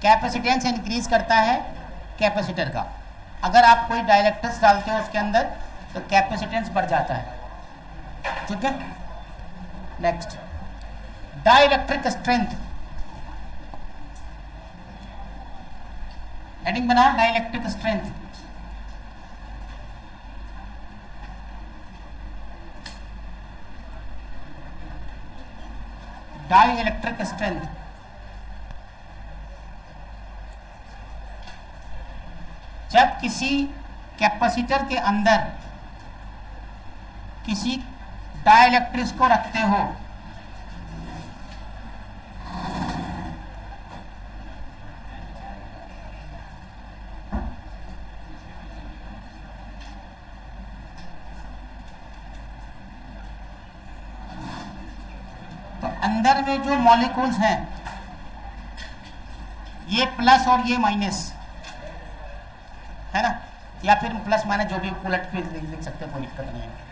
Capacitance increase करता है capacitor का। अगर आप कोई डाइलेक्ट्रिक्स डालते हो उसके अंदर तो कैपेसिटेंस बढ़ जाता है, ठीक है। नेक्स्ट, डाइलेक्ट्रिक स्ट्रेंथ, हेडिंग बनाओ डाइलेक्ट्रिक स्ट्रेंथ। डाइलेक्ट्रिक स्ट्रेंथ, जब किसी कैपेसिटर के अंदर किसी डाइलेक्ट्रिक्स को रखते हो तो अंदर में जो मॉलिक्यूल्स हैं ये प्लस और ये माइनस है ना, या फिर प्लस माइनस जो भी उलट के लिख सकते हैं, कोई दिक्कत नहीं है।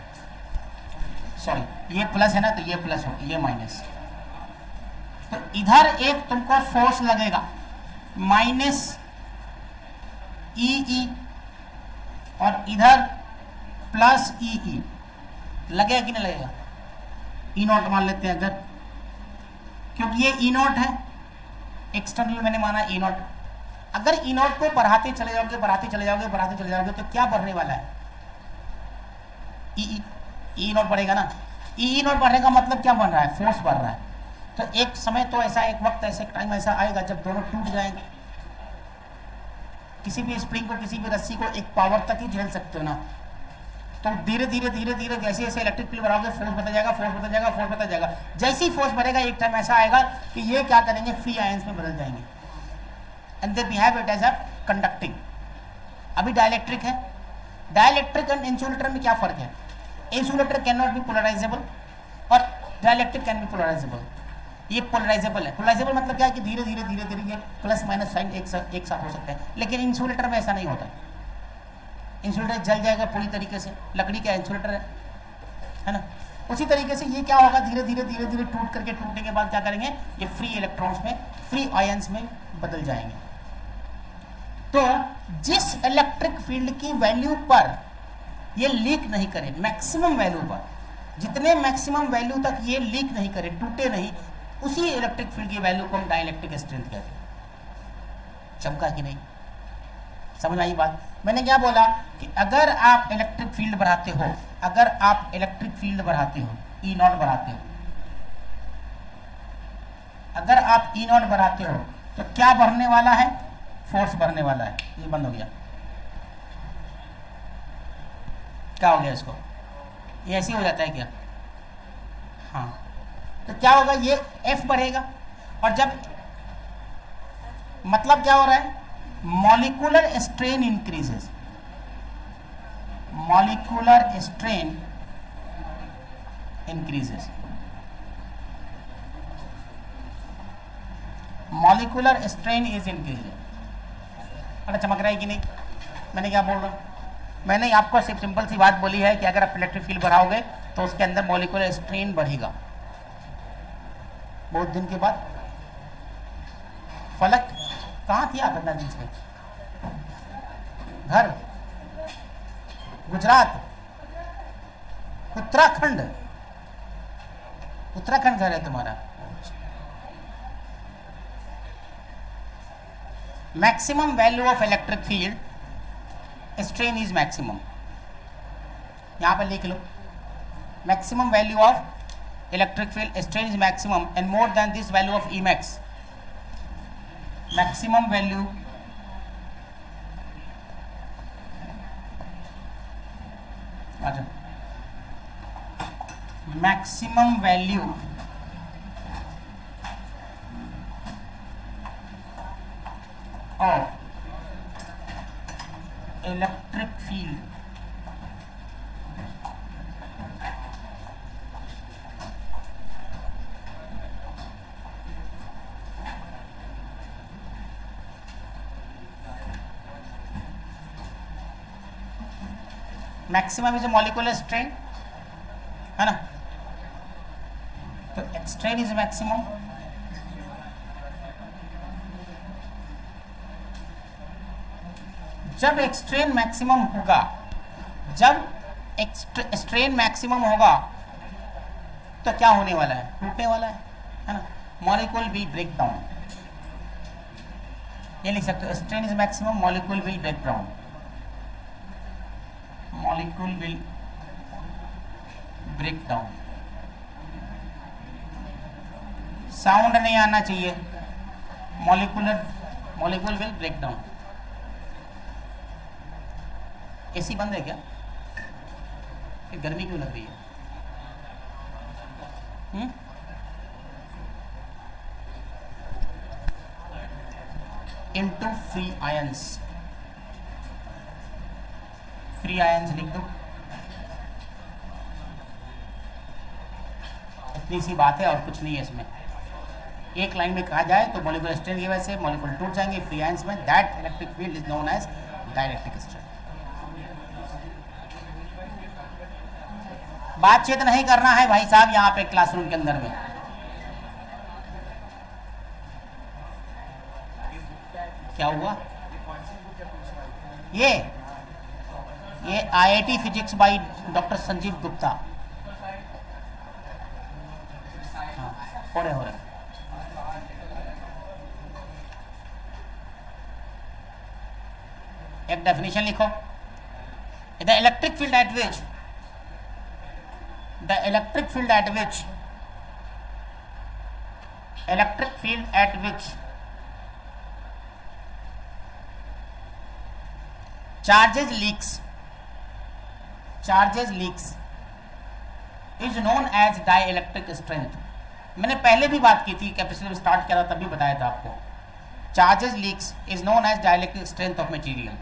सॉरी, ये प्लस है ना तो ये प्लस हो, ये माइनस। तो इधर एक तुमको फोर्स लगेगा माइनस ई और इधर प्लस ई लगेगा कि नहीं लगेगा? ई नॉट मान लेते हैं अगर, क्योंकि ये ई नॉट है, एक्सटर्नल मैंने माना ई नॉट। अगर ई नॉट को बढ़ाते चले जाओगे बढ़ाते चले जाओगे बढ़ाते चले जाओगे तो क्या बढ़ने वाला है? ई नॉट बढ़ेगा ना। ई नॉट बढ़ने का मतलब क्या बन रहा है? फोर्स बढ़ रहा है। तो एक समय तो ऐसा, एक वक्त ऐसे टाइम ऐसा आएगा जब दोनों टूट जाएंगे। किसी भी स्प्रिंग को, किसी भी रस्सी को एक पावर तक ही झेल सकते हो ना। तो धीरे धीरे धीरे धीरे जैसे जैसे इलेक्ट्रिक फील्ड बढ़ाओगे फोर्स बढ़ता जाएगा, फोर्स बढ़ता जाएगा, फोर्स बढ़ता जाएगा। जैसे ही फोर्स बढ़ेगा एक टाइम ऐसा आएगा कि ये क्या करेंगे, फ्री आयंस में बदल जाएंगे and they behave it as a conducting. अभी डाइलेक्ट्रिक है, डाइलेक्ट्रिक एंड इंसुलेटर में क्या फर्क है? Insulator can not be polarizable और डाइलेक्ट्रिक कैन बी पोलराइजेबल। ये पोलराइजेबल है। पोलराइजेबल मतलब क्या है कि धीरे धीरे धीरे धीरे ये प्लस माइनस साइन एक साथ हो सकते हैं, लेकिन इंसुलेटर में ऐसा नहीं होता। इंसुलेटर जल जाएगा पूरी तरीके से, लकड़ी का इंसुलेटर है ना। उसी तरीके से ये क्या होगा, धीरे धीरे धीरे धीरे टूट करके, टूटने के बाद क्या करेंगे, ये फ्री इलेक्ट्रॉन्स में, फ्री आयंस में बदल जाएंगे। तो जिस इलेक्ट्रिक फील्ड की वैल्यू पर ये लीक नहीं करे, मैक्सिमम वैल्यू पर, जितने मैक्सिमम वैल्यू तक ये लीक नहीं करे, टूटे नहीं, उसी इलेक्ट्रिक फील्ड की वैल्यू को हम डाइलेक्ट्रिक स्ट्रेंथ कहते हैं। चमका कि नहीं? समझ आई बात? मैंने क्या बोला कि अगर आप इलेक्ट्रिक फील्ड बढ़ाते हो, अगर आप इलेक्ट्रिक फील्ड बढ़ाते हो, ई नॉट बढ़ाते हो, अगर आप ई नॉट बढ़ाते हो तो क्या बढ़ने वाला है? फोर्स बढ़ने वाला है। ये बंद हो गया, क्या हो गया इसको? ये ऐसे ही हो जाता है क्या? हाँ, तो क्या होगा, ये F बढ़ेगा और जब, मतलब क्या हो रहा है, molecular strain increases, molecular strain increases, molecular strain is increasing. अरे चमक रहा है कि नहीं? मैंने क्या बोल रहा हूँ? मैंने आपको सिर्फ सिंपल सी बात बोली है कि अगर आप इलेक्ट्रिक फील्ड बढ़ाओगे तो उसके अंदर मॉलिक्यूलर स्ट्रेन बढ़ेगा। बहुत दिन के बाद फलक, कहाँ थी आप इतना दिन से? घर, गुजरात, उत्तराखंड, उत्तराखंड घर है तुम्हारा। Maximum value of electric field, strain is maximum. यहां पर लिख लो, maximum value of electric field, strain is maximum and more than this value of Emax, maximum value maximum value of electric field maximum is molecular strain, है ना, तो strain is maximum जब एक strain maximum होगा, जब एक strain maximum होगा तो क्या होने वाला है, टूटने वाला है ना, मॉलिक्यूल विल ब्रेक डाउन। ये लिख सकते हो, strain is maximum, molecule will break down, molecule will break down. Sound नहीं आना चाहिए, molecule will break down. AC बंद है क्या? गर्मी क्यों लग रही है? Into free ions, free ions लिख दो। इतनी सी बात है और कुछ नहीं है इसमें। एक लाइन में कहा जाए तो मॉलिक्यूलर स्ट्रेन की वजह से मॉलिक्यूल टूट जाएंगे फ्री आयंस में, that electric field is known as dielectric strain. बातचीत नहीं करना है भाई साहब यहाँ पे क्लासरूम के अंदर में। क्या हुआ? ये IIT physics by doctor Sanjeev Gupta. हो रहे एक डेफिनेशन लिखो। The electric field at which electric field at which charges leaks is known as dielectric strength। मैंने पहले भी बात की थी, कैपेसिटर में स्टार्ट किया था तभी बताया था आपको। Charges leaks is known as dielectric strength of material,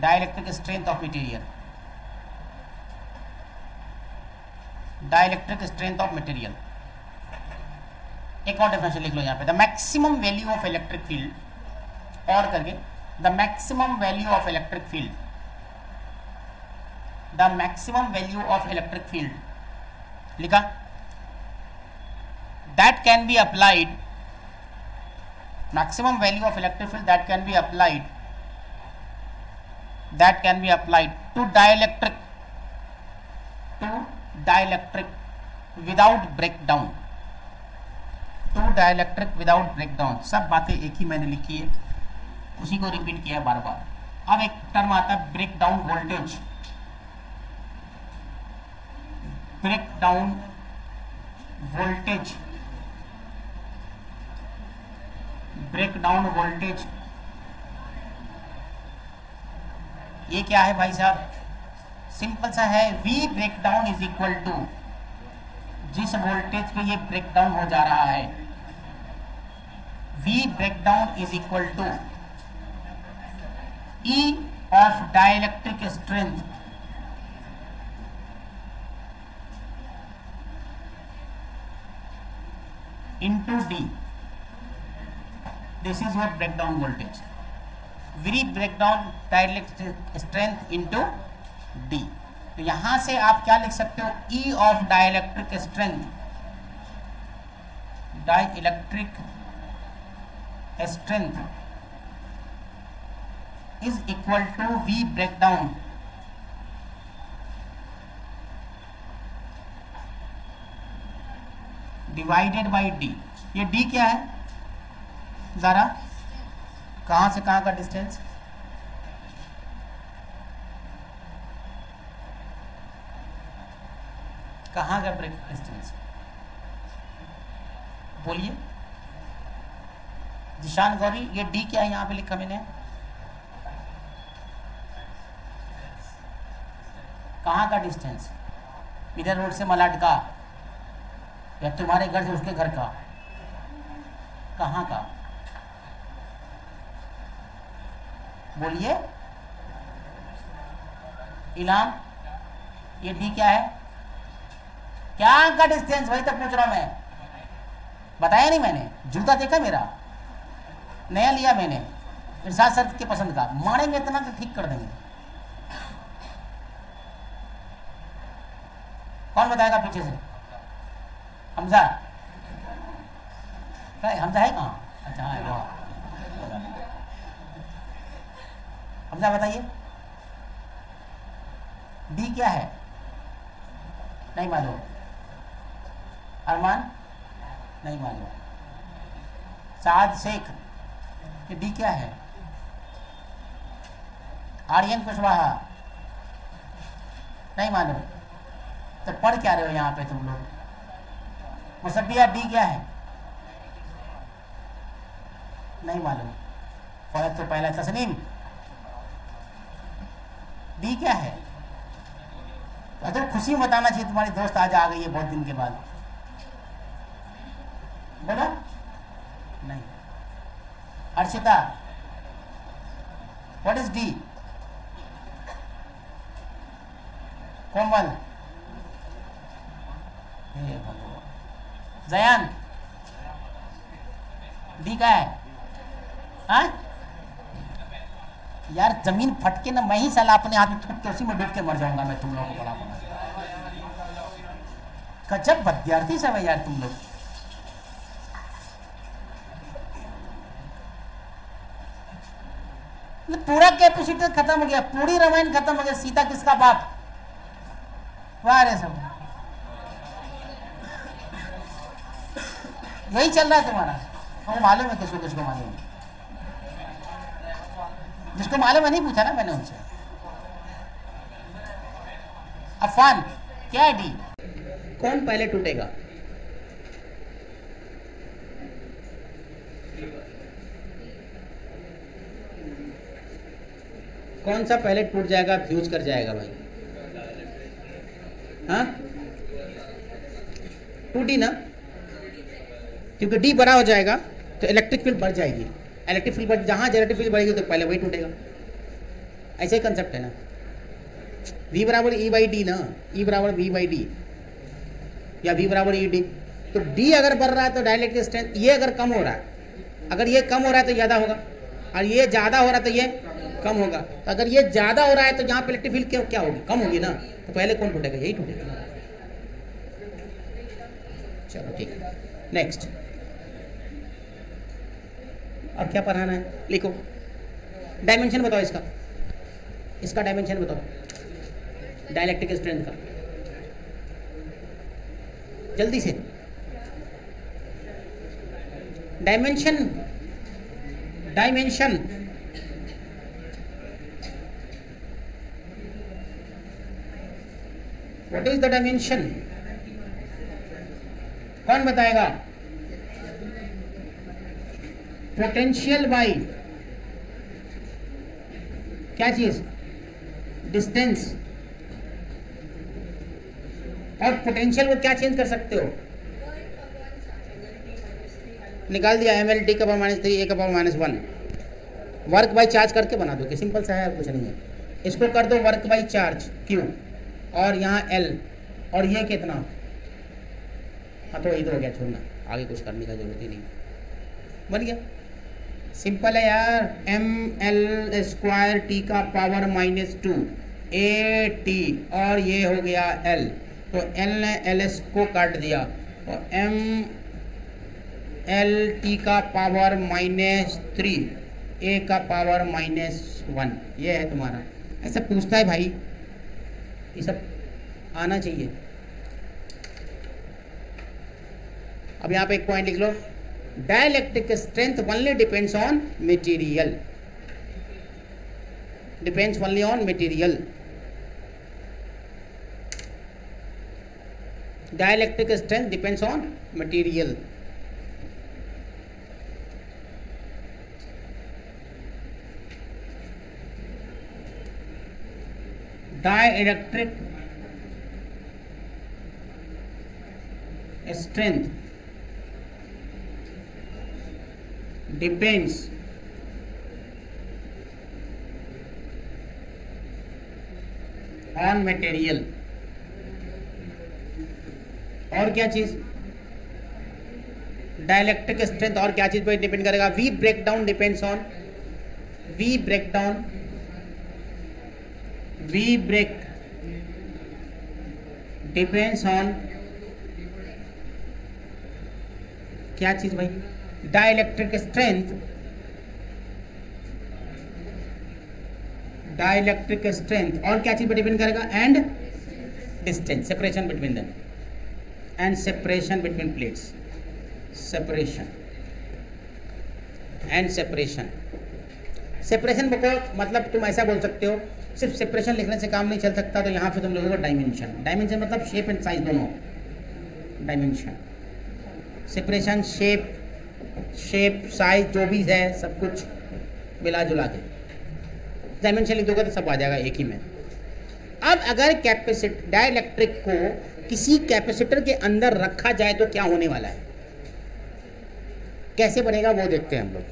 dielectric strength of material, dielectric strength of material. एक और डेफिनेशन लिख लो यहाँ पे, the maximum value of electric field, और करके the maximum value of electric field, the maximum value of electric field लिखा, that can be applied, maximum value of electric field that can be applied to dielectric without breakdown, to dielectric without breakdown. सब बातें एक ही मैंने लिखी है, उसी को repeat किया है बार बार। अब एक टर्म आता है breakdown voltage, breakdown voltage, breakdown voltage. ये क्या है भाई साहब? सिंपल सा है, V breakdown is equal to, जिस वोल्टेज पे ये ब्रेकडाउन हो जा रहा है, V breakdown is equal to E of dielectric strength into D। This is your breakdown voltage, V breakdown dielectric strength into D। तो यहां से आप क्या लिख सकते हो, E of dielectric strength, dielectric strength is equal to V breakdown divided by D। ये D क्या है जरा, कहां से कहां का डिस्टेंस? कहां का ब्रेक डिस्टेंस बोलिए जिशान गौरी। ये डी क्या है यहां पे लिखा मैंने, कहां का डिस्टेंस? इधर रोड से मलाड का, या तुम्हारे घर से उसके घर का, कहां का बोलिए इलाम। ये डी क्या है, क्या का डिस्टेंस? वही तो पूछ रहा हूं मैं, बताया नहीं मैंने? जूता देखा मेरा नया लिया मैंने, इरशाद सर के पसंद का, मारेंगे इतना कि ठीक कर देंगे। कौन बताएगा पीछे से? हमजा, हमजा है कहाँ? अच्छा है, वाह। हमजा बताइए, डी क्या है? नहीं मालूम। अरमान नहीं मालूम। साद शेख, ये डी क्या है? आर्यन कुशवाहा नहीं मालूम। तो पढ़ क्या रहे हो यहाँ पे तुम लोग? मुसब्बिया, डी क्या है? नहीं मालूम। पढ़ तो पहला। तस्नीम, डी क्या है? तो खुशी बताना चाहिए तुम्हारी दोस्त आज आ गई है बहुत दिन के बाद। बोला नहीं। Arshita, what is D? Komal, Jayan, D का है? हाँ यार, जमीन फटके ना, मैं ही साला अपने हाथ में थूक के उसी में डूब के मर जाऊंगा मैं तुम लोगों को पढ़ा। गजब विद्यार्थी सब है यार तुम लोग। पूरा कैपेसिटर खत्म हो गया, पूरी रामायण खत्म हो गया। सीता किसका बाप? वाह रे सब, यही चल रहा है तुम्हारा। वो मालूम है किसको किसको मालूम है? जिसको मालूम है नहीं पूछा ना मैंने उनसे। अफान, क्या है डी? कौन पहले टूटेगा? कौन सा पहले टूट जाएगा, फ्यूज कर जाएगा भाई? हाँ, टूटी ना, क्योंकि डी बड़ा हो जाएगा तो इलेक्ट्रिक फील्ड बढ़ जाएगी। इलेक्ट्रिक फील्ड बढ़, जहाँ इलेक्ट्रिक फील्ड बढ़ेगी तो पहले वही टूटेगा। ऐसे ही कंसेप्ट है ना। V बराबर E बाई डी ना, E बराबर V बाई डी या V बराबर E डी। तो D अगर बढ़ रहा है तो डाइलेक्ट्रिक स्ट्रेंथ, ये अगर कम हो रहा है, अगर ये कम हो रहा है तो ज़्यादा होगा, और ये ज़्यादा हो रहा है तो ये कम होगा। तो अगर ये ज़्यादा हो रहा है तो जहाँ पे इलेक्ट्रिक फील्ड क्या होगी? कम होगी ना। तो पहले कौन टूटेगा? यही टूटेगा ना। चलो ठीक है, नेक्स्ट। और क्या पढ़ाना है? लिखो, डायमेंशन बताओ इसका, इसका डायमेंशन बताओ डाइलेक्ट्रिक स्ट्रेंथ का, जल्दी से। Dimension, dimension what is the dimension? कौन बताएगा? पोटेंशियल बाई क्या चीज? डिस्टेंस। और पोटेंशियल को क्या चेंज कर सकते हो? निकाल दिया, एम एल टी का पावर माइनस 3 ए का power minus 1। Work by charge करके बना दो, कि सिंपल सा है, कुछ नहीं है। इसको कर दो वर्क बाई चार्ज क्यू, और यहाँ एल, और ये कितना? हाँ तो इधर हो गया, छोड़ना, आगे कुछ करने का जरूरत ही नहीं, बन गया। सिंपल है यार। एम एल स्क्वायर टी का पावर माइनस 2 ए टी, और ये हो गया एल। तो एल ने एल एस को काट दिया, तो एम एल टी का पावर माइनस 3 ए का पावर माइनस 1, ये है तुम्हारा। ऐसा पूछता है भाई, ये सब आना चाहिए। अब यहाँ पे एक पॉइंट लिख लो, dielectric strength only depends on material, depends only on material. Dielectric strength depends on material. Dielectric strength depends on material। और क्या चीज? डाइलेक्ट्रिक स्ट्रेंथ और क्या चीज पर डिपेंड करेगा? V break down depends on, V break down, V break depends on क्या चीज भाई? डाइलेक्ट्रिक स्ट्रेंथ डाइलेक्ट्रिक स्ट्रेंथ, और क्या चीज पर डिपेंड करेगा, and distance, separation between them, and separation between plates, separation and separation. Separation को मतलब तुम ऐसा बोल सकते हो, सिर्फ सेपरेशन लिखने से काम नहीं चल सकता, तो यहाँ पे तुम लोगों को डायमेंशन, डायमेंशन मतलब शेप एंड साइज दोनों, डायमेंशन, सेपरेशन, शेप साइज जो भी है सब कुछ मिला जुला के डायमेंशन लिख दोगे तो सब आ जाएगा एक ही में। अब अगर कैपेसिटर डाइलेक्ट्रिक को किसी कैपेसिटर के अंदर रखा जाए तो क्या होने वाला है, कैसे बनेगा वो देखते हैं हम लोग।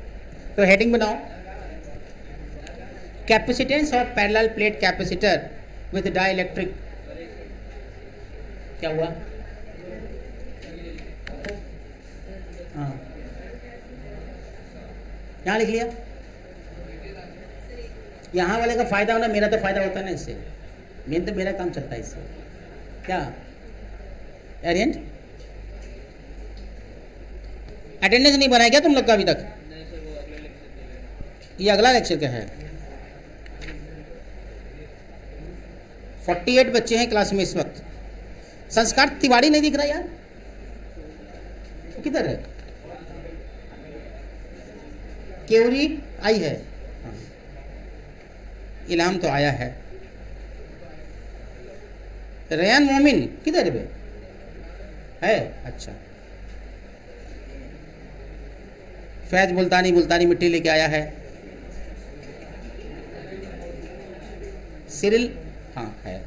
तो हेडिंग बनाओ, capacitance of parallel plate capacitor with dielectric, क्या हुआ, हाँ यहाँ लिख लिया। यहाँ वाले का फायदा होना, मेरा तो फायदा होता है ना इससे, मेन तो मेरा काम चलता है इससे। क्या एरियंट अटेंडेंस नहीं बनाया क्या तुम लोग का अभी तक? ये अगला लेक्चर का है। 48 बच्चे हैं क्लास में इस वक्त। संस्कार तिवारी नहीं दिख रहा यार, किधर है? केवरी आई है, इलाम तो आया है। रेयान मोमिन किधर है? अच्छा। फैज मुल्तानी मिट्टी लेके आया है। सिरिल हाँ है।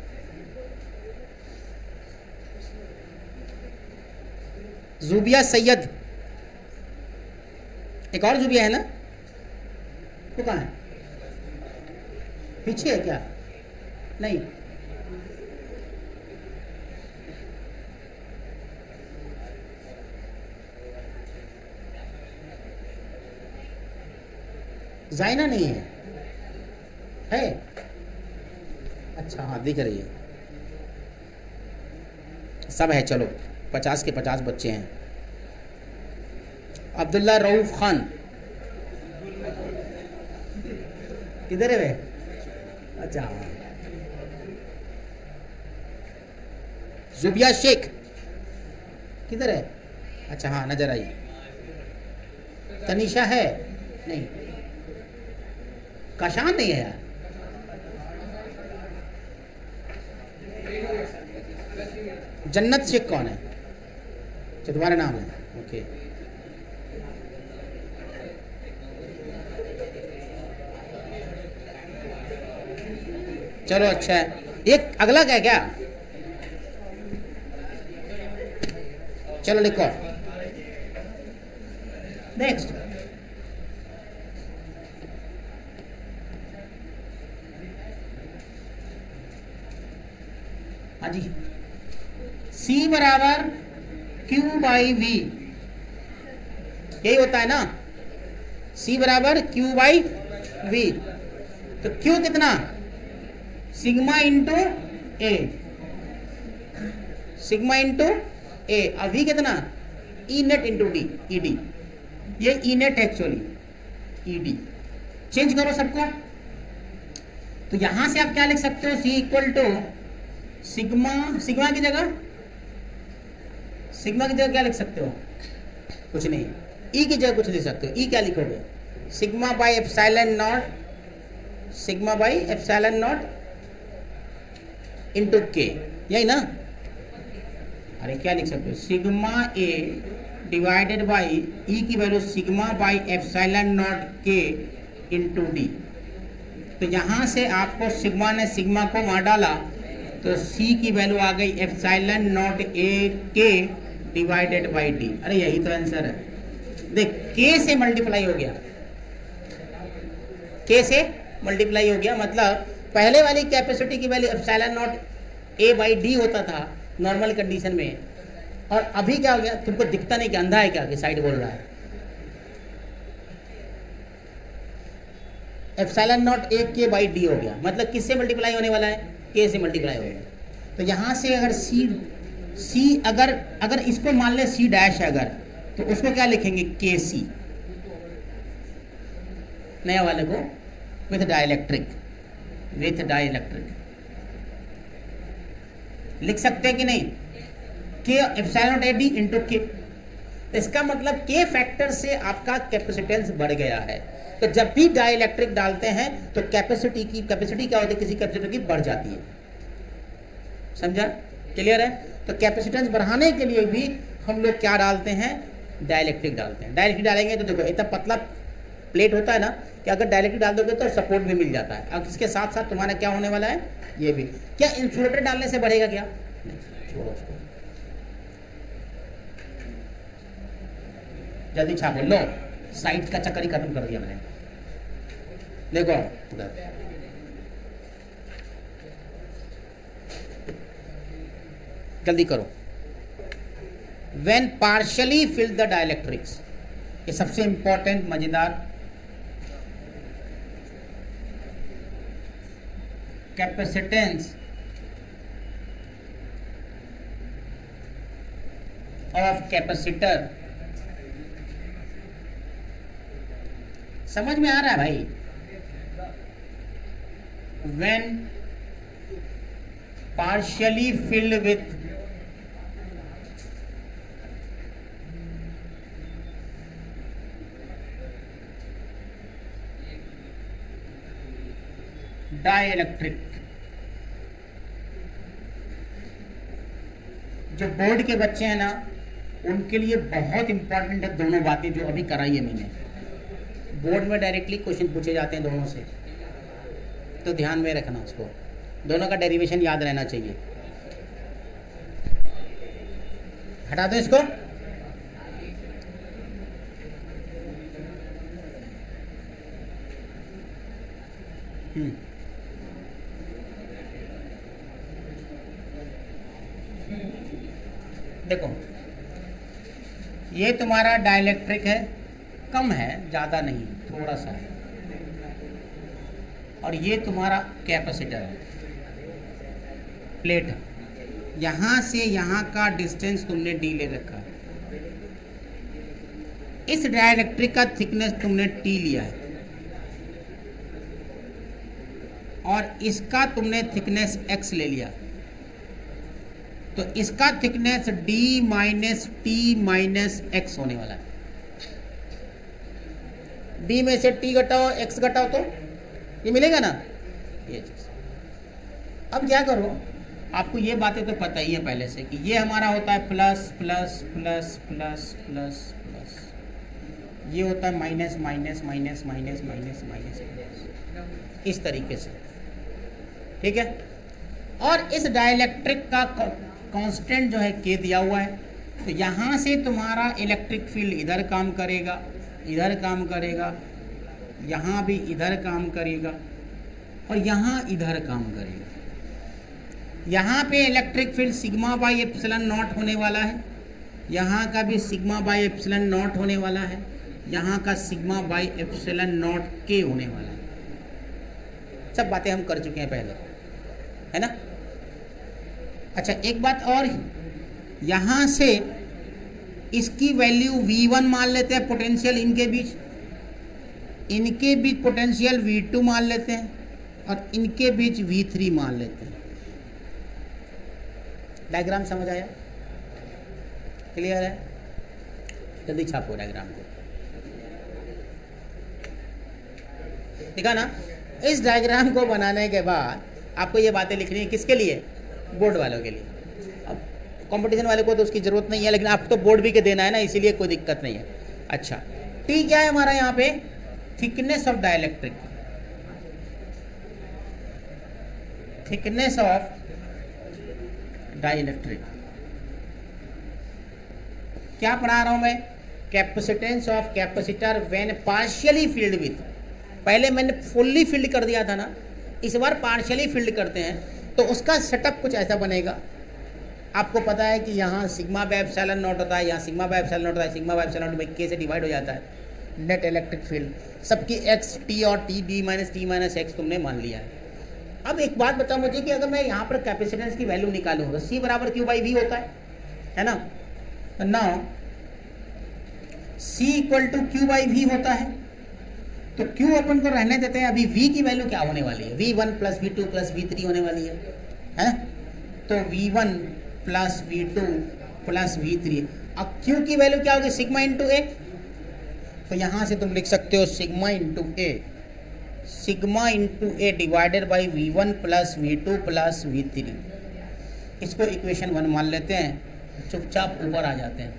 जुबिया सैयद, एक और जुबिया है ना, वो कहाँ है? पीछे है क्या? नहीं, जाइना नहीं है? अच्छा हाँ दिख रही है, सब है। चलो 50 के 50 बच्चे हैं। अब्दुल्ला रऊफ खान किधर है वे? अच्छा हाँ। जुबिया शेख किधर है? अच्छा हाँ नजर आई। तनीषा है? नहीं। काशान नहीं है यार। जन्नत शेख कौन है? अच्छा तुम्हारा नाम है, ओके। चलो अच्छा है। एक अगला क्या है क्या? चलो लिखो नेक्स्ट। हाँ जी, C बराबर Q बाई V, यही होता है ना। C बराबर Q बाई V, तो Q कितना? Sigma into A, sigma into A. अभी कितना? E net into D, E D. ये E net actually, E D. Change करो सबको, तो यहां से आप क्या लिख सकते हो? सी इक्वल टू सिग्मा, सिग्मा की जगह क्या लिख सकते हो? कुछ नहीं। ई की जगह कुछ लिख सकते हो। ई क्या लिखोगे? Sigma by epsilon not, sigma by epsilon not into के, यही ना? अरे क्या लिख सकते हो? Sigma A divided by E की value sigma by epsilon not के इंटू डी। तो यहां से आपको सिग्मा ने सिग्मा को वहां डाला तो सी की वैल्यू आ गई एप्सिलॉन नॉट ए के डिवाइडेड बाई डी। अरे यही तो आंसर है। देख के से मल्टीप्लाई हो गया, के से मल्टीप्लाई हो गया, मतलब पहले वाली कैपेसिटी की value epsilon nought A by D होता था नॉर्मल कंडीशन में, और अभी क्या हो गया? तुमको दिखता नहीं कि अंधा है क्या कि साइड बोल रहा है? एप्सिलॉन नॉट ए के बाई डी हो गया, मतलब किससे मल्टीप्लाई होने वाला है? के से मल्टीप्लाई हो गया। तो यहां से अगर सी अगर इसको मान ले सी डैश है अगर, तो उसको क्या लिखेंगे? के सी, नया वाले को विद डाइलेक्ट्रिक। With dielectric. लिख सकते हैं कि नहीं, के एप्सिलॉन नॉट AD इंटू के। इसका मतलब के फैक्टर से आपका कैपेसिटेंस बढ़ गया है। तो जब भी डाइलेक्ट्रिक डालते हैं तो कैपेसिटी क्या होती है, किसी कैपेसिटर की बढ़ जाती है। समझा, क्लियर है? तो कैपेसिटेंस बढ़ाने के लिए भी हम लोग क्या डालते हैं, डाइलेक्ट्रिक डालते हैं। डाइलेक्ट्रिक डालेंगे तो देखो इतना पतला प्लेट होता है ना कि अगर डाइलेक्ट्रिक डाल दोगे तो सपोर्ट भी मिल जाता है। अब इसके साथ साथ तुम्हारा क्या होने वाला है, ये भी। क्या इंसुलेटर डालने से बढ़ेगा क्या? छोड़ो उसको, जल्दी छापो। लो, साइड का चक्कर ही खत्म कर दिया मैंने। देखो जल्दी करो। When partially fill the dielectrics, ये सबसे इंपॉर्टेंट मजेदार कैपेसिटेंस ऑफ कैपेसिटर। समझ में आ रहा है भाई? When partially filled with dielectric. जो बोर्ड के बच्चे हैं ना, उनके लिए बहुत इंपॉर्टेंट है दोनों बातें जो अभी कराई है मैंने। बोर्ड में डायरेक्टली क्वेश्चन पूछे जाते हैं दोनों से, तो ध्यान में रखना उसको। दोनों का डेरिवेशन याद रहना चाहिए। हटा दो इसको। देखो ये तुम्हारा डाइलेक्ट्रिक है, कम है, ज़्यादा नहीं, थोड़ा सा है। और ये तुम्हारा कैपेसिटर है, प्लेट। यहाँ से यहाँ का डिस्टेंस तुमने डी ले रखा है। इस डाइलेक्ट्रिक का थिकनेस तुमने टी लिया है और इसका तुमने थिकनेस एक्स ले लिया। तो इसका thickness D minus T minus x होने वाला है। डी में से टी घटाओ, एक्स घटाओ तो ये मिलेगा ना, ये चीज। अब क्या करो, आपको ये बातें तो पता ही है पहले से कि ये हमारा होता है plus plus plus plus plus plus, ये होता है minus minus minus minus minus minus, इस तरीके से, ठीक है। और इस डाइलेक्ट्रिक का कांस्टेंट जो है के दिया हुआ है। तो यहाँ से तुम्हारा इलेक्ट्रिक फील्ड इधर काम करेगा, इधर काम करेगा, यहाँ भी इधर काम करेगा और यहाँ इधर काम करेगा। यहाँ पे electric field sigma by epsilon not होने वाला है, यहाँ का भी सिग्मा बाई एप्सिलॉन नॉट होने वाला है, यहाँ का सिग्मा बाई एप्सिलॉन नॉट के होने वाला है। सब बातें हम कर चुके हैं पहले, है ना। अच्छा एक बात और, यहाँ से इसकी वैल्यू V1 मान लेते हैं, पोटेंशियल इनके बीच पोटेंशियल V2 मान लेते हैं और इनके बीच V3 मान लेते हैं। डायग्राम समझ आया? क्लियर है? जल्दी छापो डायग्राम को, ठीक है ना। इस डायग्राम को बनाने के बाद आपको ये बातें लिखनी है, किसके लिए? बोर्ड वालों के लिए। अब कंपटीशन वाले को तो उसकी जरूरत नहीं है, लेकिन आपको तो बोर्ड भी के देना है ना, इसीलिए कोई दिक्कत नहीं है। अच्छा टी क्या है हमारा यहाँ पे? Thickness of dielectric, thickness of dielectric. क्या पढ़ा रहा हूं मैं? Capacitance of capacitor when partially filled with. पहले मैंने फुल्ली फिल्ड कर दिया था ना, इस बार पार्शियली फिल्ड करते हैं तो उसका सेटअप कुछ ऐसा बनेगा। आपको पता है कि यहाँ सिग्मा बाय एप्सिलॉन नॉट होता है, यहाँ सिग्मा बाय एप्सिलॉन नॉट होता है, सिग्मा बाय एप्सिलॉन नॉट के से डिवाइड हो जाता है नेट इलेक्ट्रिक फील्ड। सबकी एक्स टी और T D minus T minus x तुमने मान लिया है। अब एक बात बताओ मुझे कि अगर मैं यहाँ पर कैपेसिटेंस की वैल्यू निकालूँ तो सी बराबर क्यू बाई वी होता है ना। Now C equal to Q by V होता है। तो Q अपन को रहने देते हैं, अभी V की वैल्यू क्या होने वाली है, V1 plus V2 plus V3 होने वाली है? तो V1 plus V2 plus V3, अब Q की वैल्यू क्या होगी, सिग्मा इंटू ए, तो यहां से तुम लिख सकते हो sigma into A divided by V1 plus V2 plus V3। इसको इक्वेशन 1 मान लेते हैं, चुपचाप ऊपर आ जाते हैं।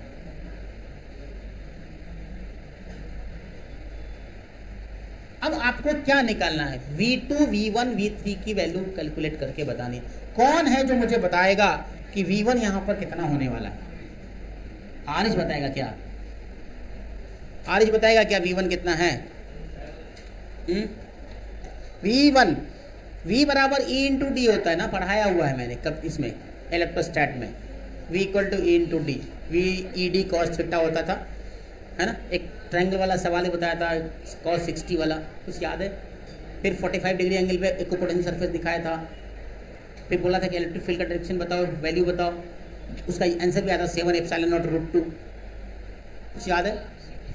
अब आपको क्या निकालना है, V2 V1 V3 की वैल्यू कैलकुलेट करके बतानी। कौन है जो मुझे बताएगा कि V1 यहां पर कितना होने वाला है? आरिश बताएगा क्या? आरिश बताएगा क्या V1 कितना है? V1 V बराबर E इंटू डी होता है ना, पढ़ाया हुआ है मैंने कब इसमें इलेक्ट्रोस्टैट में, V equal to E into D, V E D cos theta होता था, है ना। एक ट्रायंगल वाला सवाल ही बताया था, cos 60 वाला, कुछ याद है? फिर 45 डिग्री एंगल पे इक्विपोटेंशियल सरफेस दिखाया था, फिर बोला था कि इलेक्ट्रिक फील्ड का डायरेक्शन बताओ, वैल्यू बताओ, उसका आंसर भी आया था 7 एप्सिलॉन नॉट रूट 2, कुछ याद है?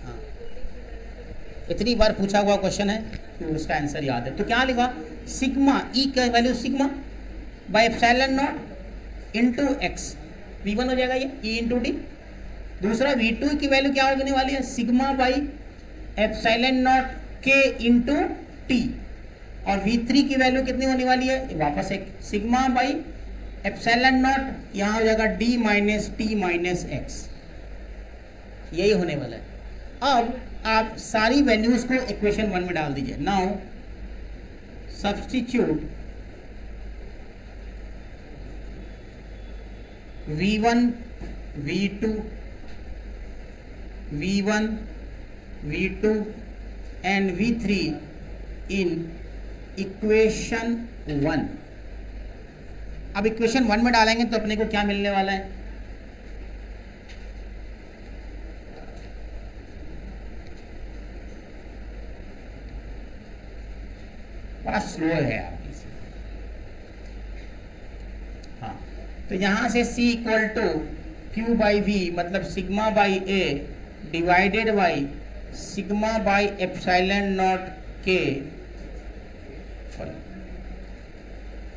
हाँ, इतनी बार पूछा हुआ क्वेश्चन है कि उसका आंसर याद है। तो क्या लिखा, सिग्मा ई का value sigma by epsilon not into x, V1 हो जाएगा ये E इंटू डी। दूसरा V2 की वैल्यू क्या होने वाली है, सिग्मा बाई एप्सिलॉन नॉट के इंटू टी, और V3 की वैल्यू कितनी होने वाली है, वापस एक सिग्मा बाई एप्सिलॉन नॉट, यहाँ हो जाएगा D minus T minus x, यही होने वाला है। अब आप सारी वैल्यूज को इक्वेशन 1 में डाल दीजिए। Now substitute V1 V2 V1 V2 and V3 in equation 1। अब इक्वेशन 1 में डालेंगे तो अपने को क्या मिलने वाला है, बड़ा स्लो है आपकी। हाँ, तो यहां से C equal to Q by V, मतलब sigma by A divided by sigma by epsilon nought K,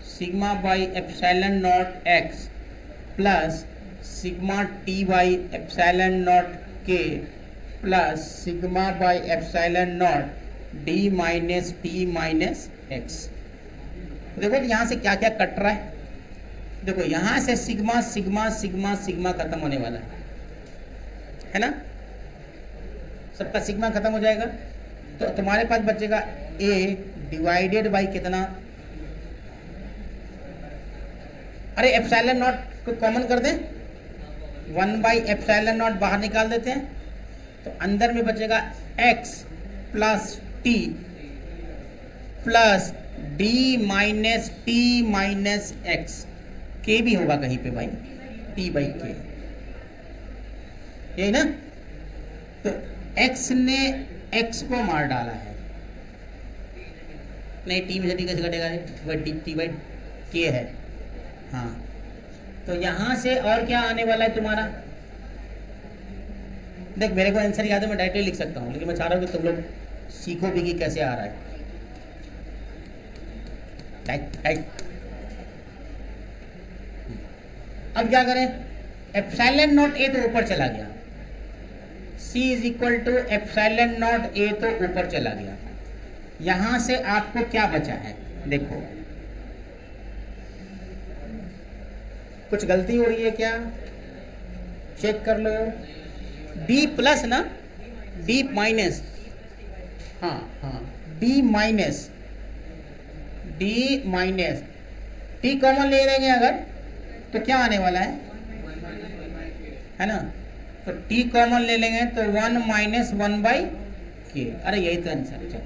sigma by epsilon nought X plus sigma T by epsilon nought K plus sigma by epsilon nought D minus T minus X। देखो यहाँ से क्या क्या cut रहा है, देखो यहां से सिग्मा सिग्मा सिग्मा सिग्मा खत्म होने वाला है ना, सबका सिग्मा खत्म हो जाएगा, तो तुम्हारे पास बचेगा A डिवाइडेड बाई कितना, अरे एप्सिलॉन नॉट को कॉमन कर दें, 1 बाई एप्सिलॉन नॉट बाहर निकाल देते हैं, तो अंदर में बचेगा x plus T plus D minus T minus x, के भी होगा कहीं पे भाई, टी बाई के, यही ना। तो x ने x को मार डाला है, नहीं टी में से टी कैसे घटेगा, टी बाई के है। हाँ, तो यहां से और क्या आने वाला है तुम्हारा, देख मेरे को आंसर याद है, मैं डायरेक्टली लिख सकता हूं, लेकिन मैं चाह रहा हूं कि तुम लोग सीखो भी कि कैसे आ रहा है। अब क्या करें, एप्सिलॉन नॉट ए तो ऊपर चला गया, C is equal to epsilon nought A तो ऊपर चला गया, यहां से आपको क्या बचा है, देखो कुछ गलती हो रही है क्या, चेक कर लो, D प्लस ना, D माइनस, हाँ हाँ D minus, D minus T common ले लेंगे अगर तो क्या आने वाला है ना, तो T कॉमन ले लेंगे तो 1 माइनस 1 बाई के, अरे यही तो आंसर है,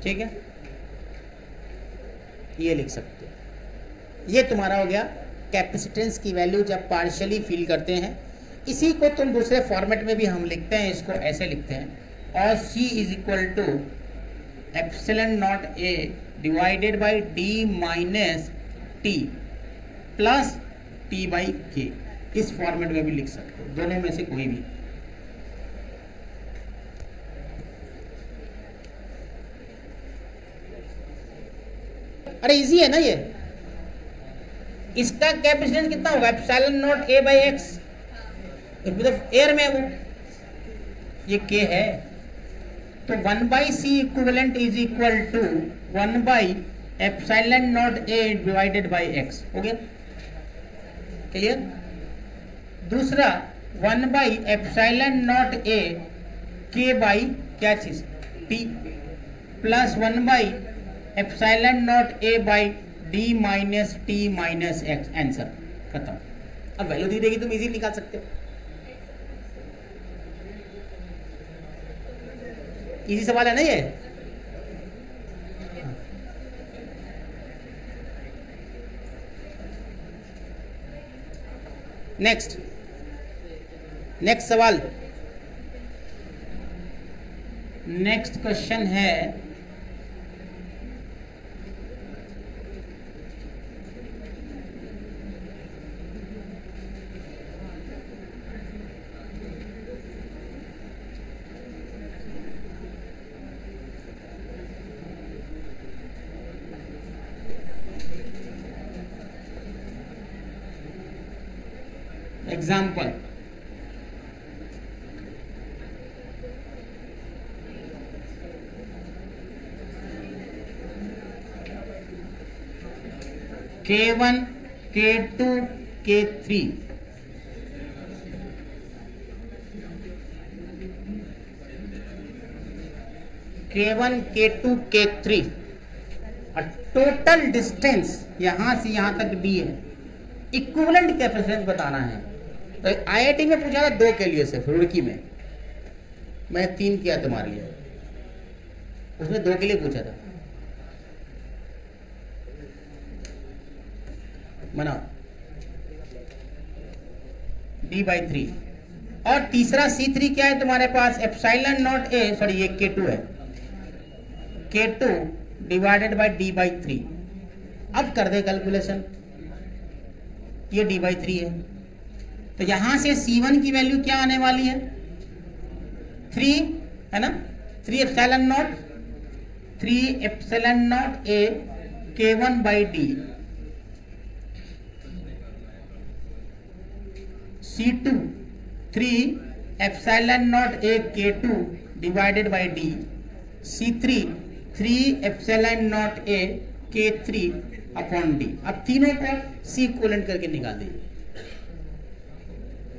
ठीक है, ये लिख सकते हो। ये तुम्हारा हो गया कैपेसिटेंस की वैल्यू जब पार्शियली फिल करते हैं। इसी को तुम दूसरे फॉर्मेट में भी हम लिखते हैं, इसको ऐसे लिखते हैं, और C is equal to epsilon nought A divided by D minus T plus T by K, इस फॉर्मेट में भी लिख सकते हो, दोनों में से कोई भी। अरे इजी है ना ये। इसका कैपेसिटेंस कितना होगा, epsilon nought A by X, मतलब एयर में वो ये के है, तो 1 by C equivalent is equal to 1 by epsilon nought A divided by X. हो गया क्लियर। दूसरा 1 बाई एप्सिलॉन नॉट ए के बाई क्या चीज T plus 1 by epsilon nought A by D minus T minus x. Answer खत्म। अब value दी देगी तुम इजीली निकाल सकते हो। इजी सवाल है ना ये। नेक्स्ट सवाल, नेक्स्ट क्वेश्चन है example. K1, K2, K3 K1, K2, K3 और टोटल डिस्टेंस यहां से यहां तक डी है। इक्विवेलेंट कैपेसिटेंस बताना है। तो आईआईटी में पूछा था 2 के लिए सिर्फ, रुड़की में मैं 3 किया तुम्हारे लिए, उसमें 2 के लिए पूछा था। बनाओ D/3 और तीसरा C3 क्या है तुम्हारे पास, एप्सिलॉन नॉट ए, सॉरी ये K2 है, K2 डिवाइडेड बाय D/3। अब कर दे कैलकुलेशन, ये D/3 है, तो यहां से C1 की वैल्यू क्या आने वाली है 3 है ना, 3 epsilon nought A K1 by D, C2 3 epsilon nought A K2 divided by D, C3 3 epsilon nought A K3 upon D. अब तीनों को C इक्विवेलेंट करके निकाल दीजिए।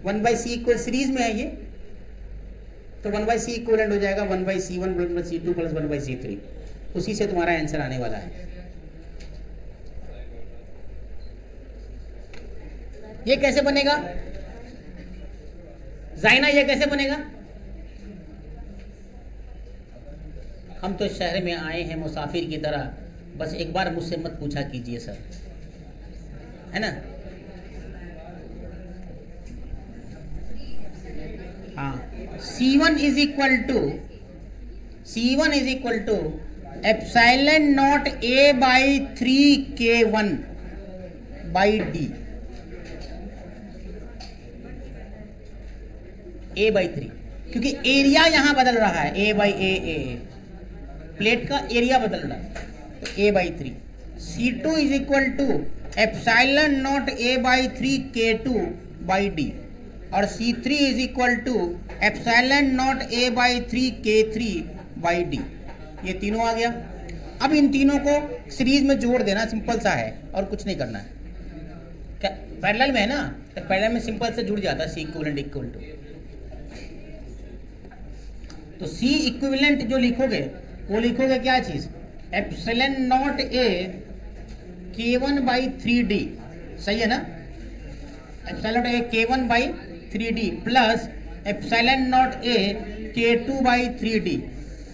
1 बाई सी इक्वल सीरीज में है ये, तो 1 बाई सी इक्विवेलेंट हो जाएगा 1 by C1 plus C2 plus 1 by C3। उसी से तुम्हारा आंसर आने वाला है। ये कैसे बनेगा जाइना, ये कैसे बनेगा? हम तो शहर में आए हैं मुसाफिर की तरह, बस एक बार मुझसे मत पूछा कीजिए सर, है ना। हाँ, C1 is equal to epsilon nought A by 3 K1 by D, A by 3, क्योंकि एरिया यहां बदल रहा है, A बाई ए, प्लेट का एरिया बदल रहा है, तो A by 3। C2 is equal to epsilon nought A by 3 K2 by D, और C3 is equal to epsilon nought A by 3 K3 by D. ये तीनों आ गया। अब इन तीनों को सीरीज में जोड़ देना, सिंपल सा है और कुछ नहीं करना है। क्या पैरेलल में है ना, तो पैरेलल में सिंपल से जुड़ जाता है C इक्विवेलेंट इक्वल टू। तो C इक्विवेलेंट जो लिखोगे वो लिखोगे क्या चीज, epsilon nought A K1 by 3D, सही है ना, epsilon A K1 by 3D plus epsilon nought A K2 by 3D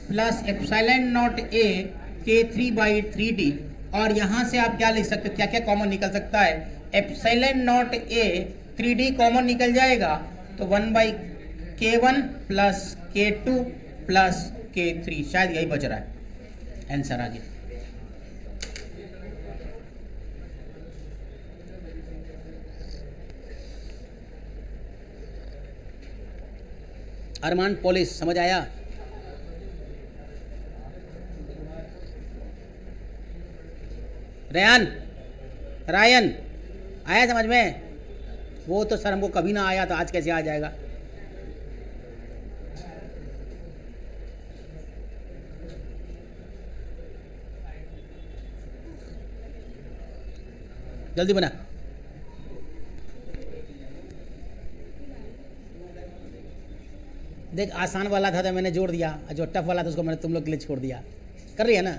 plus epsilon nought A K3 by 3D। और यहां से आप क्या लिख सकते हो, क्या क्या कॉमन निकल सकता है, एप्सिलॉन नॉट ए 3D कॉमन निकल जाएगा, तो 1 by K1 plus K2 plus K3, शायद यही बच रहा है आंसर आगे। अरमान पॉलिस समझ आया? रेहान, रायन, आया समझ में? वो तो सर हमको कभी ना आया तो आज कैसे आ जाएगा? जल्दी बना। देख आसान वाला था तो मैंने जोड़ दिया, जो टफ वाला था उसको मैंने तुम लोग के लिए छोड़ दिया। कर रही है ना?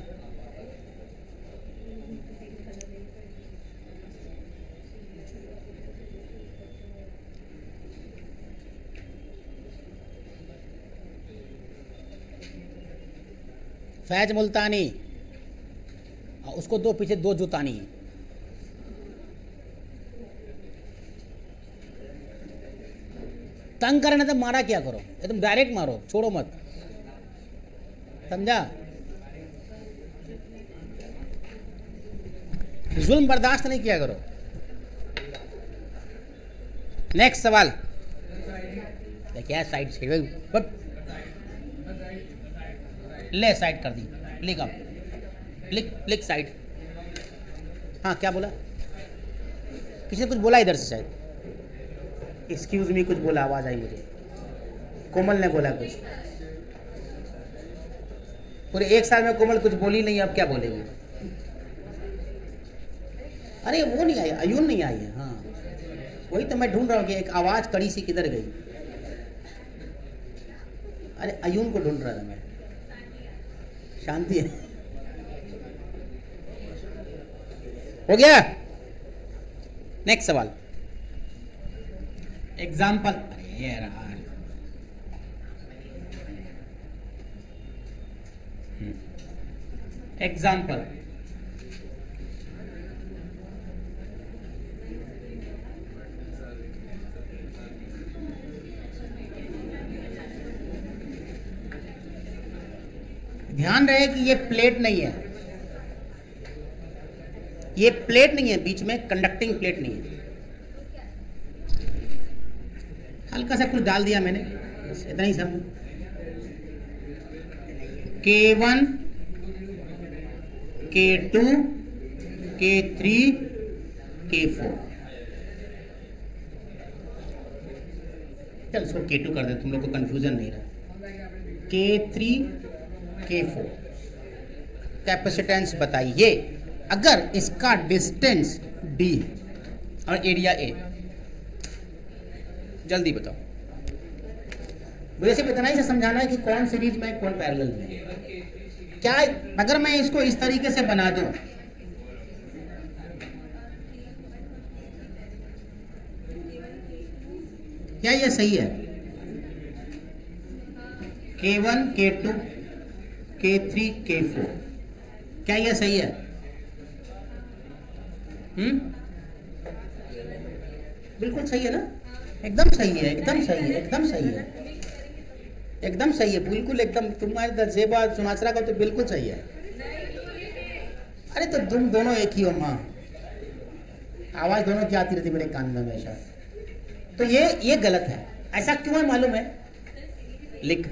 फैज मुल्तानी, उसको दो पीछे दो जुतानी। तंग करे ना तो मारा क्या करो, एकदम डायरेक्ट मारो, छोड़ो मत, समझा? जुल्म बर्दाश्त नहीं किया करो। नेक्स्ट सवाल क्या? साइड से बट ले साइड कर दी, लिख अब, लिख साइड। हाँ क्या बोला? किसी ने कुछ बोला इधर से शायद, एक्सक्यूज मी कुछ बोला, आवाज आई मुझे। कोमल ने बोला कुछ। पूरे एक साल में कोमल कुछ बोली नहीं, अब क्या बोलेगी? अरे वो नहीं आई, अयून नहीं आई है। हाँ वही तो मैं ढूंढ रहा हूँ कि एक आवाज कड़ी सी किधर गई। अरे अयून को ढूंढ रहा था मैं। शांति है, हो गया। नेक्स्ट सवाल, एग्जाम्पल। अरे यार एग्जाम्पल, ध्यान रहे कि ये प्लेट नहीं है, ये प्लेट नहीं है, बीच में कंडक्टिंग प्लेट नहीं है। हल्का सा कुछ डाल दिया मैंने, बस इतना ही सब। K1, K2, K3, K4। चल इसको K2 कर दे, तुम लोग को कंफ्यूजन नहीं रहा। K3, K4 कैपेसिटेंस बताइए अगर इसका डिस्टेंस D और एरिया A। जल्दी बताओ। मुझे सिर्फ इतना ही से समझाना है कि कौन सीरीज में कौन पैरेलल में। क्या अगर मैं इसको इस तरीके से बना दूं, क्या ये सही है? K1, K2, K3, K4, क्या ये सही है? बिल्कुल सही है ना? एकदम सही है, एकदम सही है, एकदम सही है, एकदम सही है, बिल्कुल एकदम। तुम्हारे दर्जेबा सुनाचरा का तो बिल्कुल सही है। अरे तो तुम दोनों एक ही हो माँ, आवाज दोनों की आती रहती मेरे कान में हमेशा। तो ये गलत है। ऐसा क्यों है मालूम है? लिख,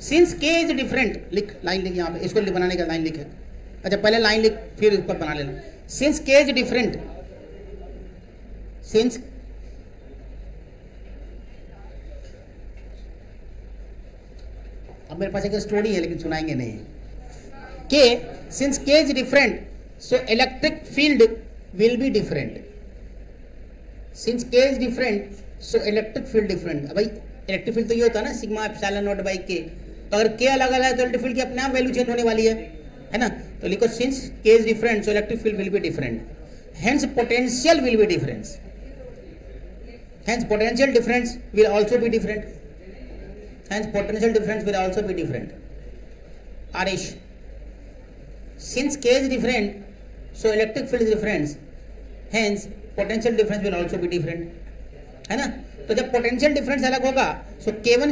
सिंस K इज डिफरेंट, लिख, लाइन लिख यहाँ पे, इसको बनाने का लाइन लिख। अच्छा पहले लाइन लिख फिर ऊपर बना लेना। Since K is different, since अब मेरे पास एक स्टोरी है लेकिन सुनाएंगे नहीं। K, since K is different, so electric field will be different. Since K is different, so electric field different. भाई इलेक्ट्रिक फील्ड तो ये होता है ना, sigma epsilon not by K। तो अगर K अलग अलग है तो इलेक्ट्रिक फील्ड की अपने आप वैल्यू चेंज होने वाली है ना? तो लिखो since K is different, so electric field will be different. Hence potential will be different. Hence potential difference will also be different. Hence potential difference will also be different. Arish, since K is different, so electric field is different. Hence potential difference will also be different. है ना? तो जब potential difference अलग होगा तो K1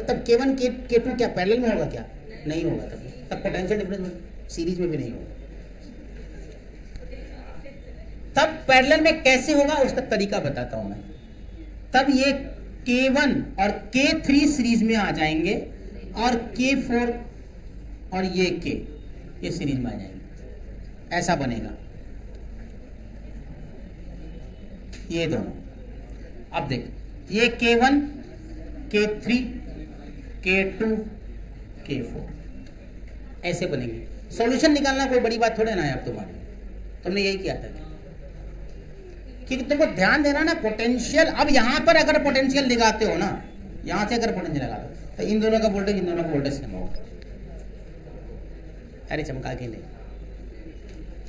तब K1 K2 क्या parallel में होगा? क्या नहीं होगा। तब पोटेंशियल डिफरेंस सीरीज में भी नहीं होगा। तब पैरेलल में कैसे होगा उसका तरीका बताता हूं मैं। तब ये K1 और K3 सीरीज में आ जाएंगे और K4 और ये K ये सीरीज में आ जाएंगे। ऐसा बनेगा ये दोनों। अब देख ये K1 K3 K2 K4 ऐसे बनेंगे। सॉल्यूशन निकालना कोई बड़ी बात थोड़े ना है अब तुम्हारे, तुमने यही किया था। क्योंकि तुमको ध्यान देना ना पोटेंशियल, अब यहां पर अगर पोटेंशियल लगाते हो ना, यहां से अगर पोटेंशियल लगाते हो तो इन दोनों का वोल्टेज इन दोनों का वोल्टेज सेम होगा। अरे चमका के नहीं,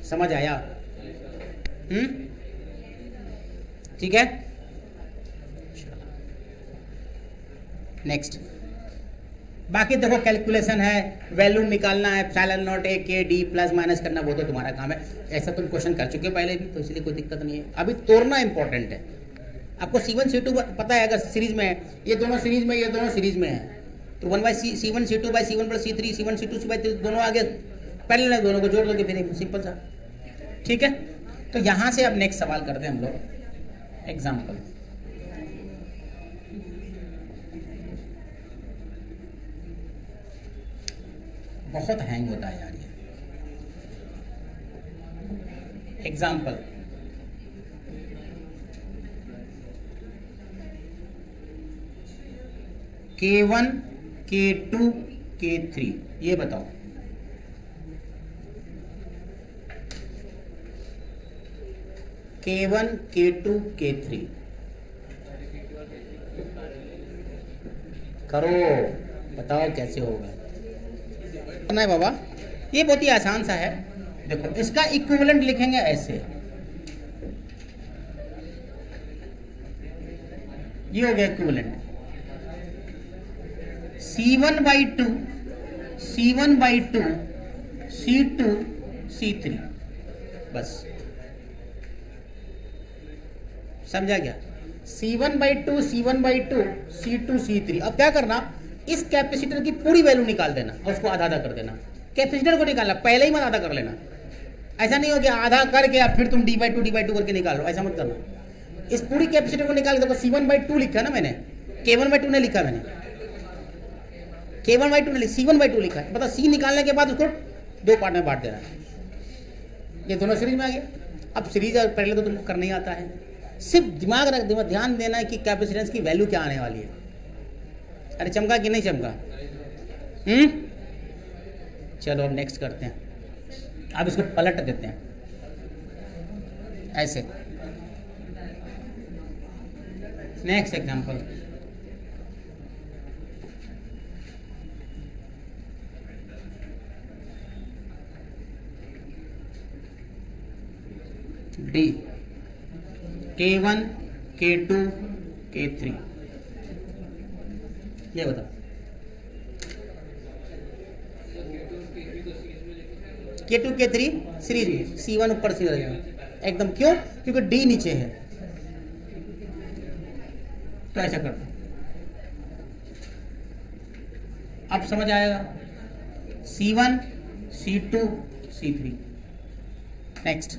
समझ आया? ठीक है, नेक्स्ट। बाकी देखो कैलकुलेशन है, वैल्यू निकालना है, एप्सिलॉन नॉट ए के डी प्लस माइनस करना, वो तो तुम्हारा काम है, ऐसा तुम क्वेश्चन कर चुके हो पहले भी, तो इसलिए कोई दिक्कत नहीं है। अभी तोड़ना इंपॉर्टेंट है। आपको C1 C2 पता है, अगर सीरीज में है, ये दोनों सीरीज में, ये दोनों सीरीज में है, तो 1/C1 C2 by C1 plus C3 C1 C2 C3 दोनों आगे पहले दोनों को जोड़ दोगे, फिर सिंपल सा। ठीक है, तो यहां से अब नेक्स्ट सवाल करते हैं हम लोग, एग्जाम्पल। बहुत हैंग होता है यार ये। एग्जाम्पल, K1 K2 K3, ये बताओ। K1 K2 K3 करो, बताओ कैसे होगा है बाबा। ये बहुत ही आसान सा है। देखो इसका इक्विवेलेंट लिखेंगे ऐसे, ये हो गया equivalent. C1/2 C1/2 C2 C3, बस समझा गया? C1/2 C1/2 C2 C3। अब क्या करना, इस कैपेसिटर की पूरी वैल्यू निकाल देना और उसको आधा आधा कर देना। कैपेसिटर को निकालना, पहले ही मत आधा कर लेना। ऐसा नहीं हो कि आधा करके अब फिर तुम D/2 करके निकालो, ऐसा मत करना। इस पूरी कैपेसिटर को निकाल के देखो, C1/2 लिखा है ना मैंने, K1/2 नहीं लिखा मैंने, K1/2 नहीं, C1/2 लिखा है। मतलब C निकालने के बाद उसको दो पार्ट में बांट देना। ये दोनों सीरीज में आ गया। अब सीरीज पहले तो तुमको करना ही आता है, सिर्फ दिमाग रख, ध्यान देना है कि कैपेसिटेंस की वैल्यू क्या आने वाली है। अरे चमका कि नहीं चमका? चलो अब नेक्स्ट करते हैं। अब इसको पलट देते हैं ऐसे। Next example, D K1 K2 K3, ये बताओ। K2 K3 सीरीज में, C1 ऊपर से एकदम, क्यों? क्योंकि D नीचे है, तो ऐसा करते। अब समझ आएगा, C1 C2 C3। नेक्स्ट,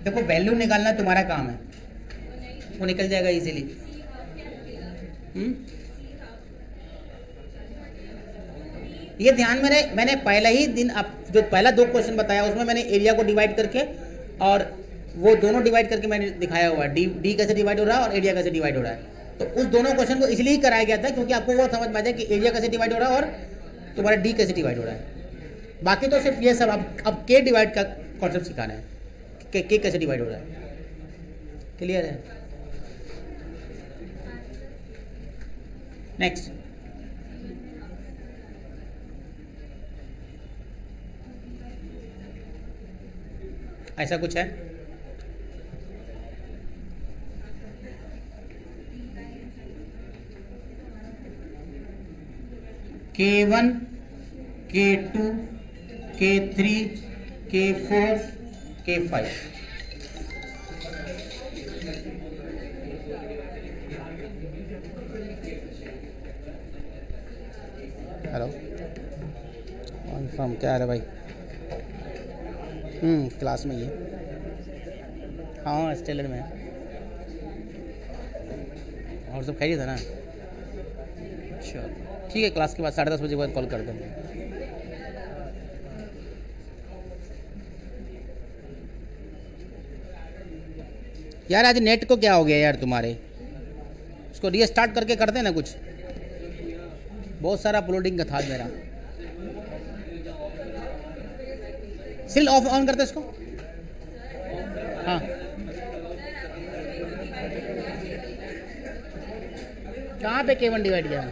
देखो वैल्यू निकालना तुम्हारा काम है, वो निकल जाएगा इजीली। ये ध्यान में, मैंने पहले ही दिन अब जो पहला दो क्वेश्चन बताया उसमें मैंने एरिया को डिवाइड करके और वो दोनों डिवाइड करके मैंने दिखाया हुआ है, डी कैसे डिवाइड हो रहा है और एरिया कैसे डिवाइड हो रहा है। तो उस दोनों क्वेश्चन को इसलिए कराया गया था क्योंकि आपको वो समझ में आ जाए कि एरिया कैसे डिवाइड हो रहा है और तुम्हारा डी कैसे डिवाइड हो रहा है। बाकी तो सिर्फ ये सब अब के डिवाइड का कॉन्सेप्ट सिखाना है, के कैसे डिवाइड हो रहा है। क्लियर है? नेक्स्ट, ऐसा कुछ है, K1 K2 K3 K4 K5। Hello, क्या है भाई? क्लास में ही है। हाँ स्टेलर में। और सब खैरियत है ना? चलो ठीक है, क्लास के बाद 10:30 बजे बाद कॉल कर देंगे। यार आज नेट को क्या हो गया यार तुम्हारे, उसको रीस्टार्ट करके करते ना कुछ, बहुत सारा अपलोडिंग का था मेरा। सिल ऑफ ऑन करते इसको। हाँ कहाँ पे K1 डिवाइड किया?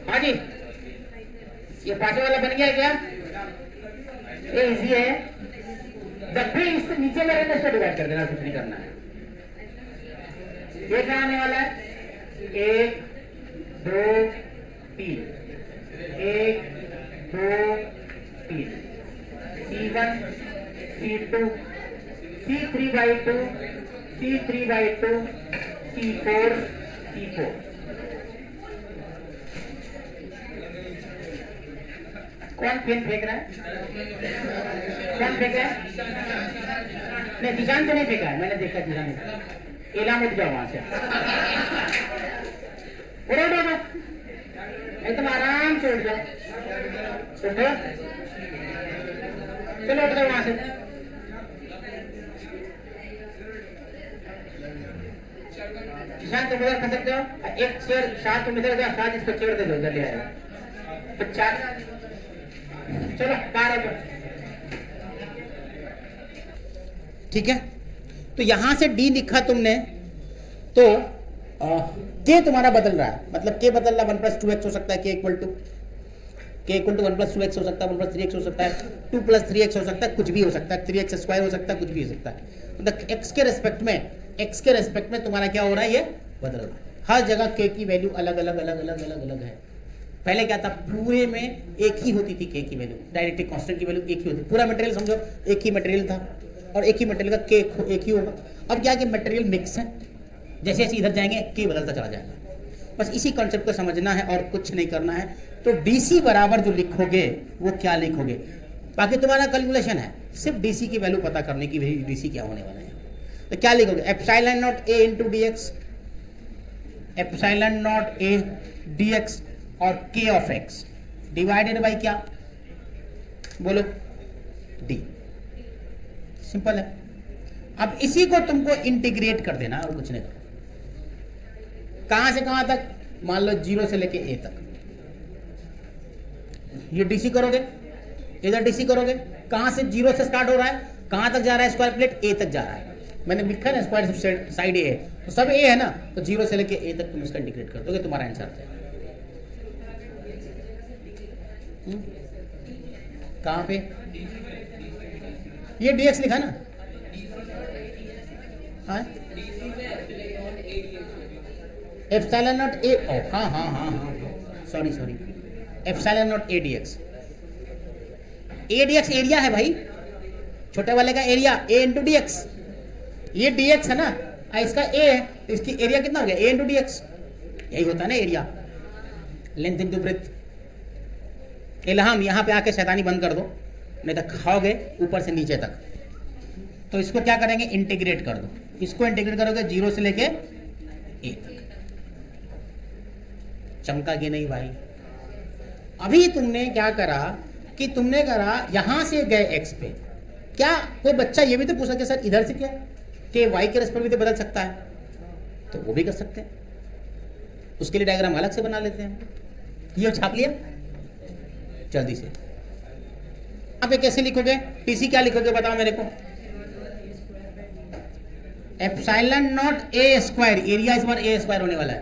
हाँ जी, ये पांचवा वाला बन गया क्या? ये इजी है, जब भी इससे नीचे में रहने से डिवाइड कर देना, कुछ नहीं करना है। ये क्या आने वाला है? 1 2 3, 1 2 3, C1 C2 C3/2 C3/2 C4 C4। कौन पेन फेंक रहा है? कौन फेंक रहा है? नहीं, जिशान तो नहीं फेंका है, मैंने देखा जिशान ने। एलाम उठ जाओ वहां से, उठो उठो, एकदम आराम से उठ जाओ, उठो, चलो उठ जाओ वहां से। जिशान तुम उधर खसक जाओ, एक चेयर शाह तुम इधर जाओ, शाह इसको चेयर दे दो, इधर ले आए तो 4। चलो 12। ठीक है, तो यहां से डी लिखा तुमने, तो के तुम्हारा बदल रहा है, मतलब के बदल रहा है। 1 + 2x हो सकता है, के इक्वल टू 1 + 2x हो सकता है, 1 + 3x हो सकता है, 2 + 3x हो सकता है, कुछ भी हो सकता है, 3x² हो सकता है, कुछ भी हो सकता है। मतलब x के रेस्पेक्ट में तुम्हारा क्या हो रहा है, ये बदल रहा है। हर जगह k की वैल्यू अलग अलग है। पहले क्या था, पूरे में एक ही होती थी k की वैल्यू, डायरेक्टली कांस्टेंट की वैल्यू एक ही होती, पूरा मटेरियल समझो एक ही मटेरियल था और एक ही मटेरियल का k एक ही होगा। अब क्या कि मटेरियल मिक्स है, जैसे जैसे इधर जाएंगे k बदलता चला जाएगा। बस इसी कॉन्सेप्ट को समझना है और कुछ नहीं करना है। तो DC बराबर जो लिखोगे वो क्या लिखोगे, बाकी तुम्हारा कैलकुलेशन है, सिर्फ DC की वैल्यू पता करने की, वही DC क्या होने वाला है। तो क्या लिखोगे, ε0 A × dx, ε0 A dx और k of x divided by क्या, बोलो d। सिंपल है। अब इसी को तुमको इंटीग्रेट कर देना और कुछ नहीं करना। कहां से कहां तक, मान लो 0 से लेके a तक, ये डीसी करोगे, इधर डीसी करोगे। कहां से 0 से स्टार्ट हो रहा है, कहां तक जा रहा है, स्क्वायर प्लेट a तक जा रहा है। मैंने लिखा है ना स्क्वायर साइड a है, तो सब a है ना, तो 0 से लेके a तक तुम इसका इंटीग्रेट कर दोगे, तुम्हारा आंसर है। कहां पे ये dx लिखा ना, हाँ ε0 a, हाँ sorry ε0 a dx। A D X area है भाई, छोटे वाले का area A into D X, ये डी एक्स है ना, इसका ए है तो इसकी एरिया कितना हो गया, ए इंटू डी एक्स, यही होता है ना एरिया, लेंथ इंटू ब्रेथ। इल्हाम यहाँ पे आके शैतानी बंद कर दो, नहीं तो खाओगे ऊपर से नीचे तक। तो इसको क्या करेंगे, इंटीग्रेट कर दो, इसको इंटीग्रेट करोगे 0 से लेके ए तक। चमका कि नहीं भाई? अभी तुमने क्या करा कि तुमने करा यहां से गए एक्स पे, क्या कोई बच्चा ये भी तो पूछ सकता है सर इधर से क्या कि वाई के रेस्पेक्ट भी तो बदल सकता है, तो वो भी कर सकते हैं, उसके लिए डायग्राम अलग से बना लेते हैं। ये छाप लिया जल्दी से। यहाँ पे कैसे लिखोगे, टीसी क्या लिखोगे बताओ मेरे को, एप्सिलॉन नॉट ए स्क्वायर, एरिया इस बार ए स्क्वायर होने वाला है,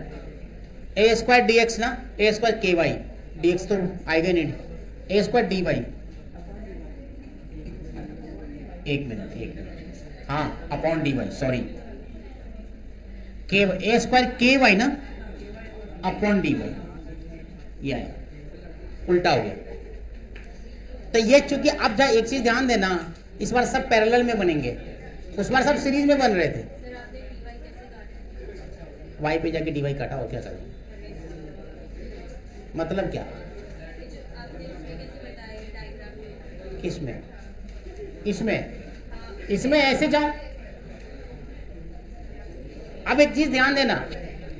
ए स्क्वायर डी एक्स ना, ए स्क्वायर के वाई, डी एक्स तो आएगा नहीं, ए स्क्वायर डी वाई, एक मिनट हाँ, अपॉन डी वाई, सॉरी के ए स्क्वायर के वाई ना अपॉन डी वाई, ये आया, उल्टा हो गया। तो ये चूंकि अब जा एक चीज ध्यान देना, इस बार सब पैरेलल में बनेंगे, उस बार सब सीरीज में बन रहे थे। वाई पे जाके डी वाई काटा हो, क्या करें, मतलब क्या, किसमें, इसमें ऐसे जाओ। अब एक चीज ध्यान देना,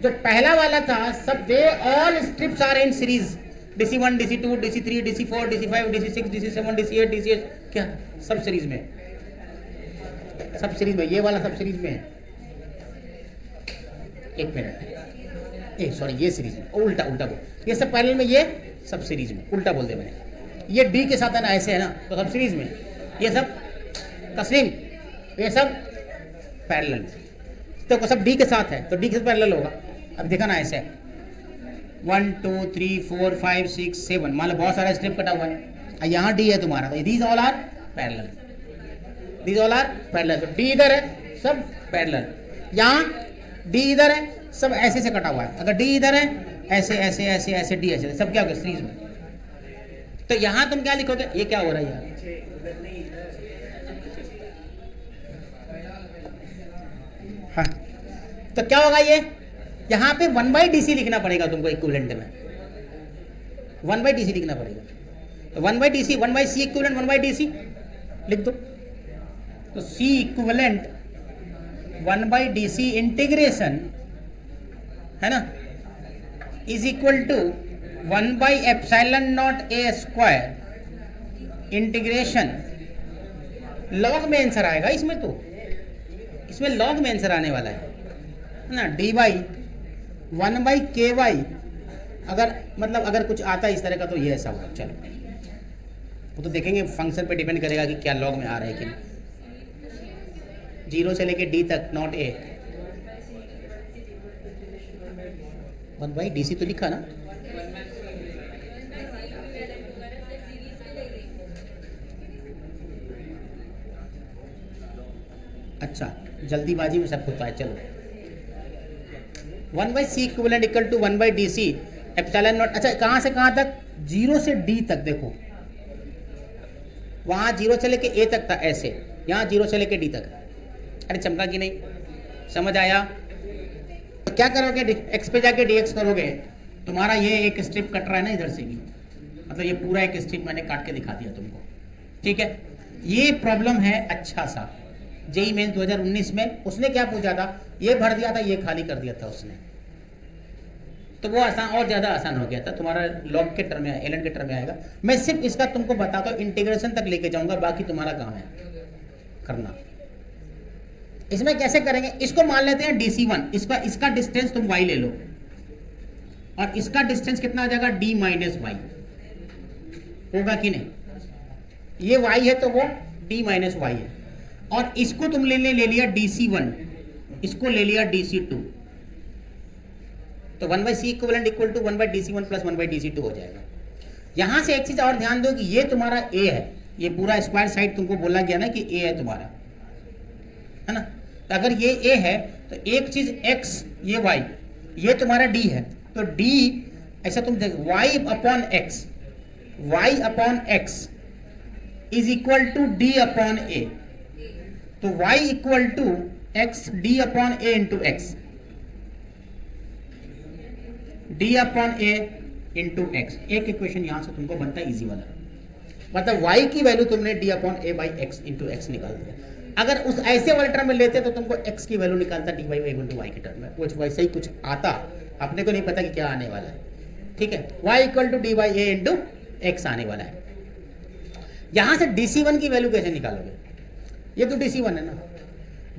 जो पहला वाला था सब they all strips are in series, DC1, DC2, DC3, DC4, DC5, DC6, DC7, DC8, DC8, क्या सब सीरीज में, सब सीरीज में, ये वाला सब सीरीज में है। एक मिनट, सॉरी ये सीरीज में, उल्टा बोल, ये सब पैरेलल में, ये सब सीरीज में, उल्टा बोल दे मैंने, ये डी के साथ है ना, ऐसे है ना, तो सब सीरीज में, ये सब तस्लीम, ये सब पैरेलल में, तो सब डी के साथ है तो डी के साथ पैरेलल होगा। अब देखा ना ऐसे 1 2 3 4 5 6 7, मान लो बहुत सारा स्ट्रिप कटा हुआ है, यहाँ डी है तुम्हारा, तो these all are parallel, these all are parallel, तो डी इधर है सब पैरेलल, यहाँ डी इधर है सब ऐसे से कटा हुआ है, अगर डी इधर है ऐसे ऐसे ऐसे ऐसे डी ऐसे, सब क्या होगा सीरीज में। तो यहाँ तुम क्या लिखोगे, ये क्या हो रहा है यार, हाँ तो क्या होगा, ये यहाँ पे 1/DC लिखना पड़ेगा तुमको, इक्विवेलेंट में 1/DC लिखना पड़ेगा, तो 1/DC 1/C इक्विवेलेंट 1/DC लिख दो, तो C इक्विवेलेंट 1/DC इंटीग्रेशन है ना, is equal to 1/ε0 square integration, log में आंसर आएगा इसमें, तो इसमें लॉग में आंसर आने वाला है ना, dy 1/ky, अगर मतलब अगर कुछ आता है इस तरह का तो ये ऐसा होगा। चलो वो तो देखेंगे, फंक्शन पे डिपेंड करेगा कि क्या लॉग में आ रहा है कि नहीं। 0 से लेके d तक नॉट a, 1/DC तो लिखा ना, अच्छा जल्दीबाजी में सब होता है। चलो 1/C equivalent equal to 1/DC epsilon nought, अच्छा कहाँ से कहाँ तक, 0 से D तक, देखो वहाँ 0 से लेके A तक था ऐसे, यहाँ 0 से लेके D तक, अरे चमका कि नहीं, समझ आया। तो क्या करोगे, x पे जाके dx करोगे, तुम्हारा ये एक स्ट्रिप कट रहा है ना इधर से भी, मतलब ये पूरा एक स्ट्रिप मैंने काट के दिखा दिया तुमको, ठीक है। ये प्रॉब्लम है अच्छा सा, जेई मेंस 2019 में उसने क्या पूछा था, ये भर दिया था, ये खाली कर दिया था उसने, तो वो आसान और ज्यादा आसान हो गया था, तुम्हारा लॉग के टर्म में, एलन के टर्म में आएगा। मैं सिर्फ इसका तुमको बताता हूँ, इंटीग्रेशन तक लेके जाऊंगा, बाकी तुम्हारा काम है करना। इसमें कैसे करेंगे, इसको मान लेते हैं DC1, इसका डिस्टेंस तुम y ले लो, और इसका डिस्टेंस कितना आ जाएगा, d माइनस वाई, होगा कि नहीं, ये y है तो वो d माइनस वाई है, और इसको तुम ले लिया DC1, इसको ले लिया DC2, तो 1/C equivalent equal to 1/DC1 plus 1/DC2 हो जाएगा। यहां से एक चीज और ध्यान दो कि ये तुम्हारा A है, ये पूरा स्क्वायर साइड तुमको बोला गया ना कि A है तुम्हारा, है ना, तो अगर ये A है तो एक चीज X, ये Y, ये तुम्हारा D है, तो D ऐसा तुम देखो y upon x is equal to D upon A, तो y equal to X D upon A into X, D upon A into X. एक इक्वेशन यहां से तुमको बनता है इजी वाला, मतलब y की वैल्यू तुमने D upon A by x into x निकाल दिया। अगर उस ऐसे वाले टर्म में लेते तो तुमको x की वैल्यू निकालता डी बाई इंटू वाई की टर्म में, कुछ वैसे ही कुछ आता, अपने को नहीं पता कि क्या आने वाला है। ठीक है, y equal to D by A into X आने वाला है। यहां से DC1 की वैल्यू कैसे निकालोगे? ये तो DC1 है ना,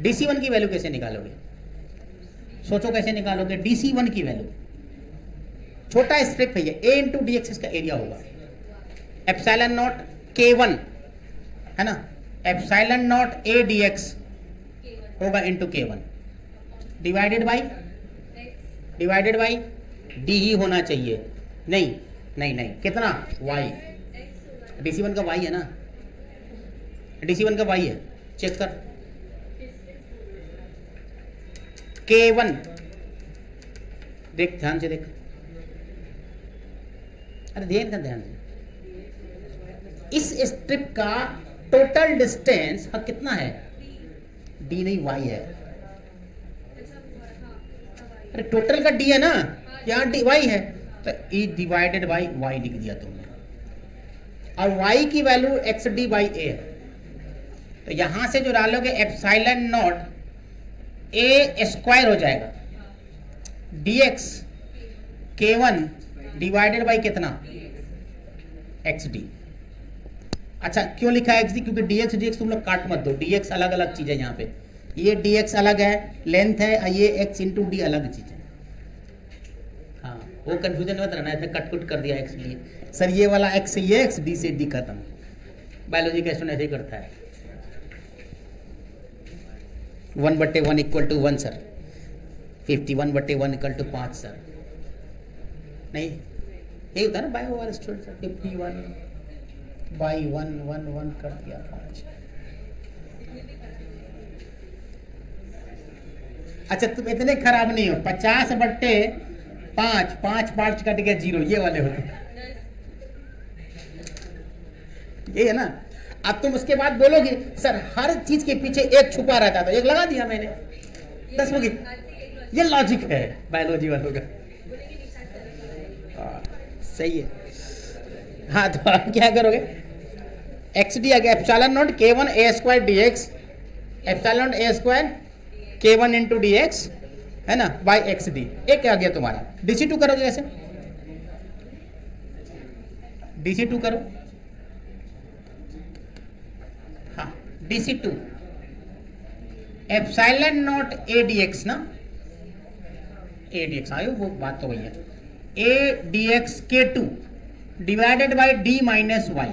DC1 की वैल्यू कैसे निकालोगे? सोचो कैसे निकालोगे DC1 की वैल्यू? छोटा स्ट्रिप है ये, a इंटू डी एक्स इसका एरिया होगा, एप्सिलॉन नॉट K1 है ना, एप्सिलॉन नॉट a dx होगा into K1 divided by d ही होना चाहिए। नहीं नहीं नहीं, कितना y, DC1 का y है ना, DC1 का y है, चेक कर K1, देख ध्यान से देख, अरे ध्यान से, इस स्ट्रिप का टोटल डिस्टेंस कितना है? d नहीं y है, अरे टोटल का d है ना, यहाँ dy है, तो e डिवाइडेड बाई y लिख दिया तुमने, और y की वैल्यू एक्स डी बाई ए है, तो यहां से जो डालोगे एप्सिलॉन नॉट a स्क्वायर हो जाएगा, dx K1 डिवाइडेड बाई कितना, एक्स डी। अच्छा क्यों लिखा है xd? क्योंकि dx तुम लोग काट मत दो, dx अलग अलग चीज है यहाँ पे, ये dx अलग है, लेंथ है, और ये x इंटू डी अलग चीज है। हाँ वो कंफ्यूजन मत रहना, ऐसे कट कर दिया x लिए, सर ये वाला x से ये x, d से d खत्म। बायोलॉजी का स्टूडेंट ऐसे ही करता है। 1/1 equal to 1 sir, 51/1 equal to 5 sir, नहीं यही होता है ना बायो वाला स्टूडेंट सर, 51 बाई 1 कर दिया 5। अच्छा तुम इतने खराब नहीं हो, 50/5, 5 कट गया 0, ये वाले होते, ये है ना। अब तुम उसके बाद बोलोगे सर हर चीज के पीछे एक छुपा रहता था, एक लगा दिया मैंने, 10 हो गई। ये लॉजिक है बायोलॉजी वालों का। सही है। हाँ तो आप क्या करोगे, एक्स डी आ गया epsilon not K1 a square dx, epsilon nought a square K1 into D X है ना बाई एक्स डी। एक क्या गया तुम्हारा, DC2 करोगे ऐसे, DC2 करो, हाँ DC2 epsilon nought a dx ना, a dx आयो वो बात तो वही है, a dx K2 divided by d minus Y.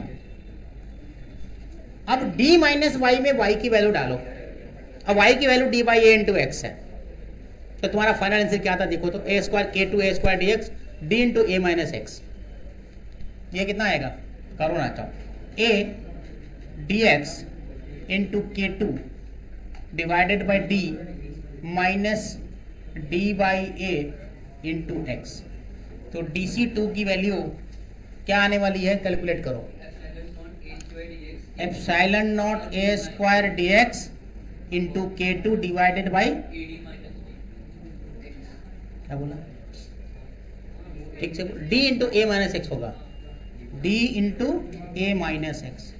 अब d माइनस वाई में y की वैल्यू डालो, अब y की value d by A into X है, तो तुम्हारा फाइनल आंसर क्या आता देखो तो, a square K2 a square dx d into A minus x. ये कितना आएगा, करो ना चाहो, a dx into K2 divided by d minus d by A into x. तो DC2 की वैल्यू क्या आने वाली है, कैलकुलेट करो, epsilon nought a square dx into K2 divided by, क्या बोला ठीक से, d इंटू ए माइनस एक्स होगा, d इंटू ए माइनस एक्स।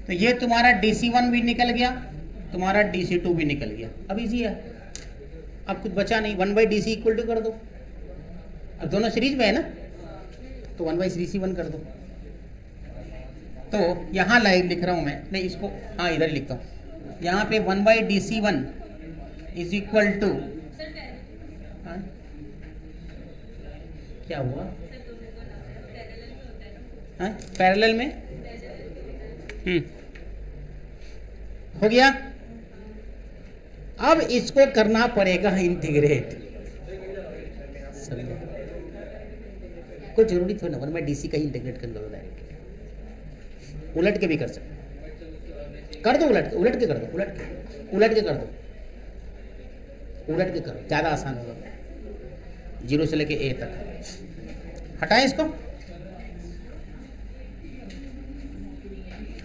तो ये तुम्हारा DC1 भी निकल गया, तुम्हारा DC2 भी निकल गया। अब इजी है, अब कुछ बचा नहीं, 1/DC इक्वल टू कर दो, अब दोनों सीरीज में है ना, तो 1/DC1 कर दो। तो यहाँ लाइव लिख रहा हूं मैं, नहीं इसको हाँ इधर लिखता हूँ, यहाँ पे 1/DC1 इज इक्वल टू, क्या हुआ पैरेलल में, हो गया। अब इसको करना पड़ेगा इंटीग्रेट, कोई जरूरी थोड़ा ना 1/DC का ही इंटीग्रेट कर लो डायरेक्ट, उलट के भी कर सकते, कर दो उलट के कर दो, उलट के करो, ज्यादा आसान होगा, 0 से लेके a तक। हटाएं इसको,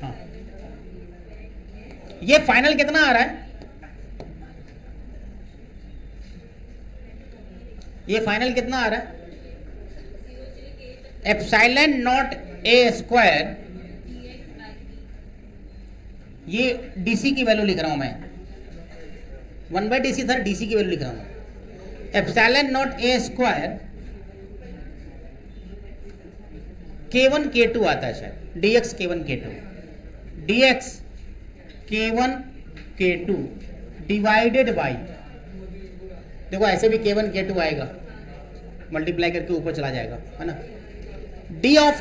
हाँ ये फाइनल कितना आ रहा है? ये फाइनल कितना आ रहा है? एप्सिलॉन नॉट ए स्क्वायर, ये डीसी की वैल्यू लिख रहा हूं मैं, 1/dc सर, डीसी की वैल्यू लिख रहा हूं। एप्सिलॉन नॉट ए स्क्वायर K1 K2 आता है शायद, dx K1 K2, dx K1 K2 divided by, देखो ऐसे भी K1 K2 आएगा, मल्टीप्लाई करके ऊपर चला जाएगा, है ना, d of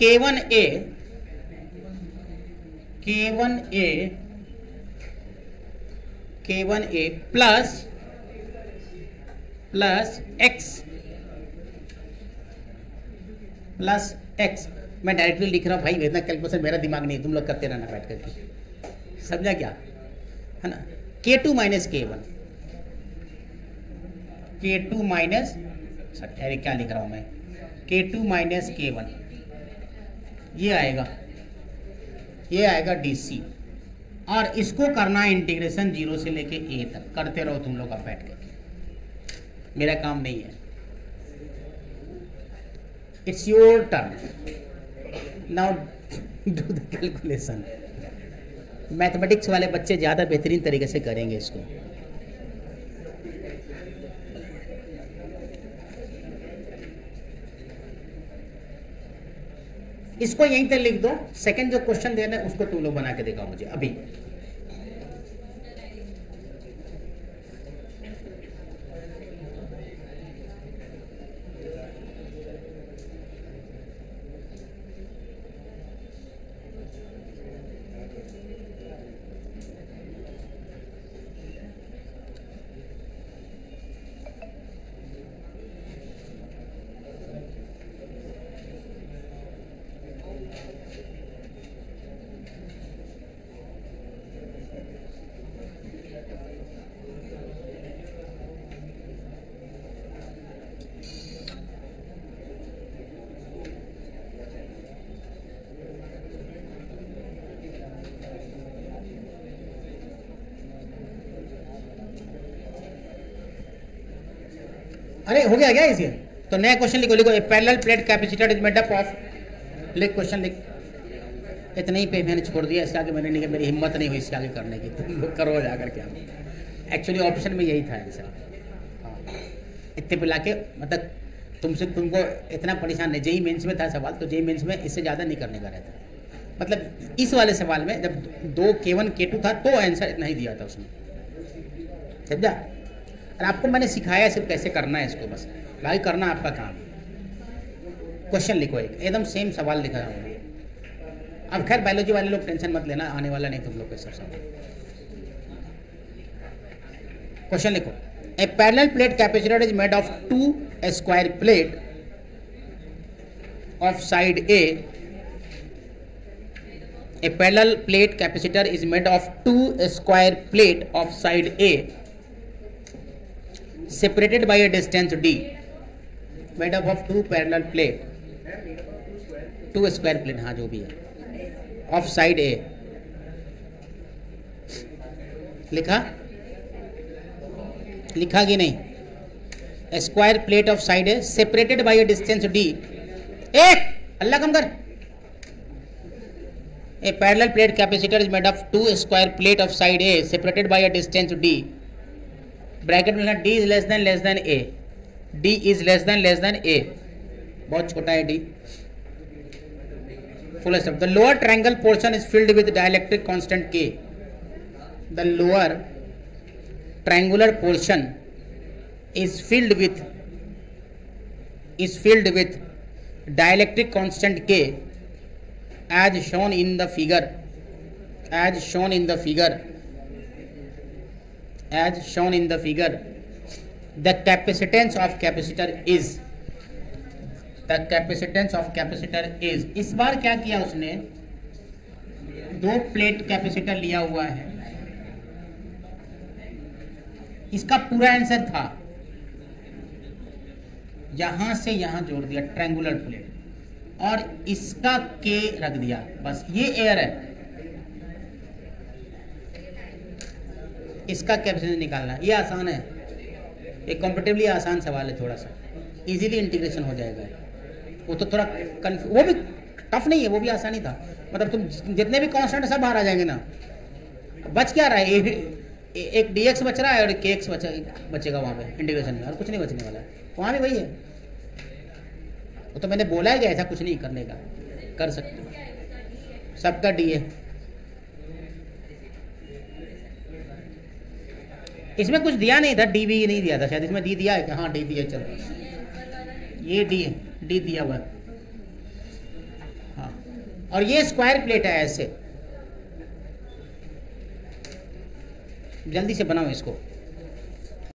K1A plus x, मैं डायरेक्टली लिख रहा हूं भाई, इतना कैलकुलेशन मेरा दिमाग नहीं, तुम लोग करते रहना बैठ करके, समझा क्या, है ना, K2 minus K1, K2 minus, अरे क्या लिख रहा हूं मैं, K2 माइनस K1, ये आएगा DC, और इसको करना है इंटीग्रेशन 0 से लेके a तक, करते रहो तुम लोग अब बैठ करके, मेरा काम नहीं है, it's your turn, now do the calculation. Mathematics वाले बच्चे ज़्यादा बेहतरीन तरीके से करेंगे इसको। इसको यहीं तक लिख दो, सेकंड जो क्वेश्चन देना है उसको तुम लोग बना के दिखाओ मुझे अभी। अरे हो गया क्या इसे? तो नया क्वेश्चन लिखो, लिखो parallel plate capacitor is made up of, लिख क्वेश्चन लिख, इतने ही पे मैंने छोड़ दिया, इसके आगे मैंने नहीं, मेरी हिम्मत नहीं हुई इसके आगे करने की, तुम लोग करो जाकर क्या, एक्चुअली ऑप्शन में यही था आंसर। हाँ, इतने पे लाके मतलब तुमको इतना परेशान नहीं, जेई मेंस में था सवाल, तो जेई मेंस में इससे ज़्यादा नहीं करने का रहता, मतलब इस वाले सवाल में जब 2 K1 K2 था तो आंसर इतना ही दिया था उसने, समझा। और आपको मैंने सिखाया सिर्फ कैसे करना है इसको, बस भाई करना आपका काम। क्वेश्चन लिखो, एकदम सेम सवाल लिखा है। अब खैर बायोलॉजी वाले लोग टेंशन मत लेना, आने वाला नहीं तुम लोग के सब सवाल। क्वेश्चन लिखो, a parallel plate capacitor is made of 2 square plate of side A, a parallel plate capacitor is made of 2 square plate of side A separated by a distance d, made up of 2 parallel plate, 2 square plate, हाँ जो भी है, of side A, लिखा कि नहीं, square plate of side A separated by a distance d, अल्लाह कम कर, a parallel plate capacitor is made of 2 square plate of side A separated by a distance d, bracket में d is less than a, d is less than a, बहुत छोटा है d, full stop, the lower triangle portion is filled with dielectric constant k, the lower triangular portion is filled with dielectric constant k as shown in the figure, the capacitance of capacitor is, इस बार क्या किया उसने, 2 plate capacitor लिया हुआ है, इसका पूरा answer था यहां से यहां जोड़ दिया ट्रायंगुलर प्लेट, और इसका K रख दिया, बस ये एयर है, इसका कैपेसिटेंस निकालना, ये आसान है, ये कंपेरेटिवली आसान सवाल है, थोड़ा सा इजीली इंटीग्रेशन हो जाएगा। वो तो थोड़ा वो भी टफ नहीं है, वो भी आसानी था। मतलब तुम जितने भी कांस्टेंट सब बाहर आ जाएंगे ना। बच क्या रहा है, एक dx बच रहा है और kx बचेगा वहाँ पे इंटीग्रेशन में, और कुछ नहीं बचने वाला है, वहाँ भी वही है। वो तो मैंने बोला ही गया था कुछ नहीं करने का, कर सकते हो, सबका डी है। इसमें कुछ दिया नहीं था, डी भी नहीं दिया था शायद, इसमें डी दिया है क्या? हाँ डी दिया, चलो ये डी दिया हुआ है। हाँ, और ये स्क्वायर प्लेट है ऐसे, जल्दी से बनाओ इसको।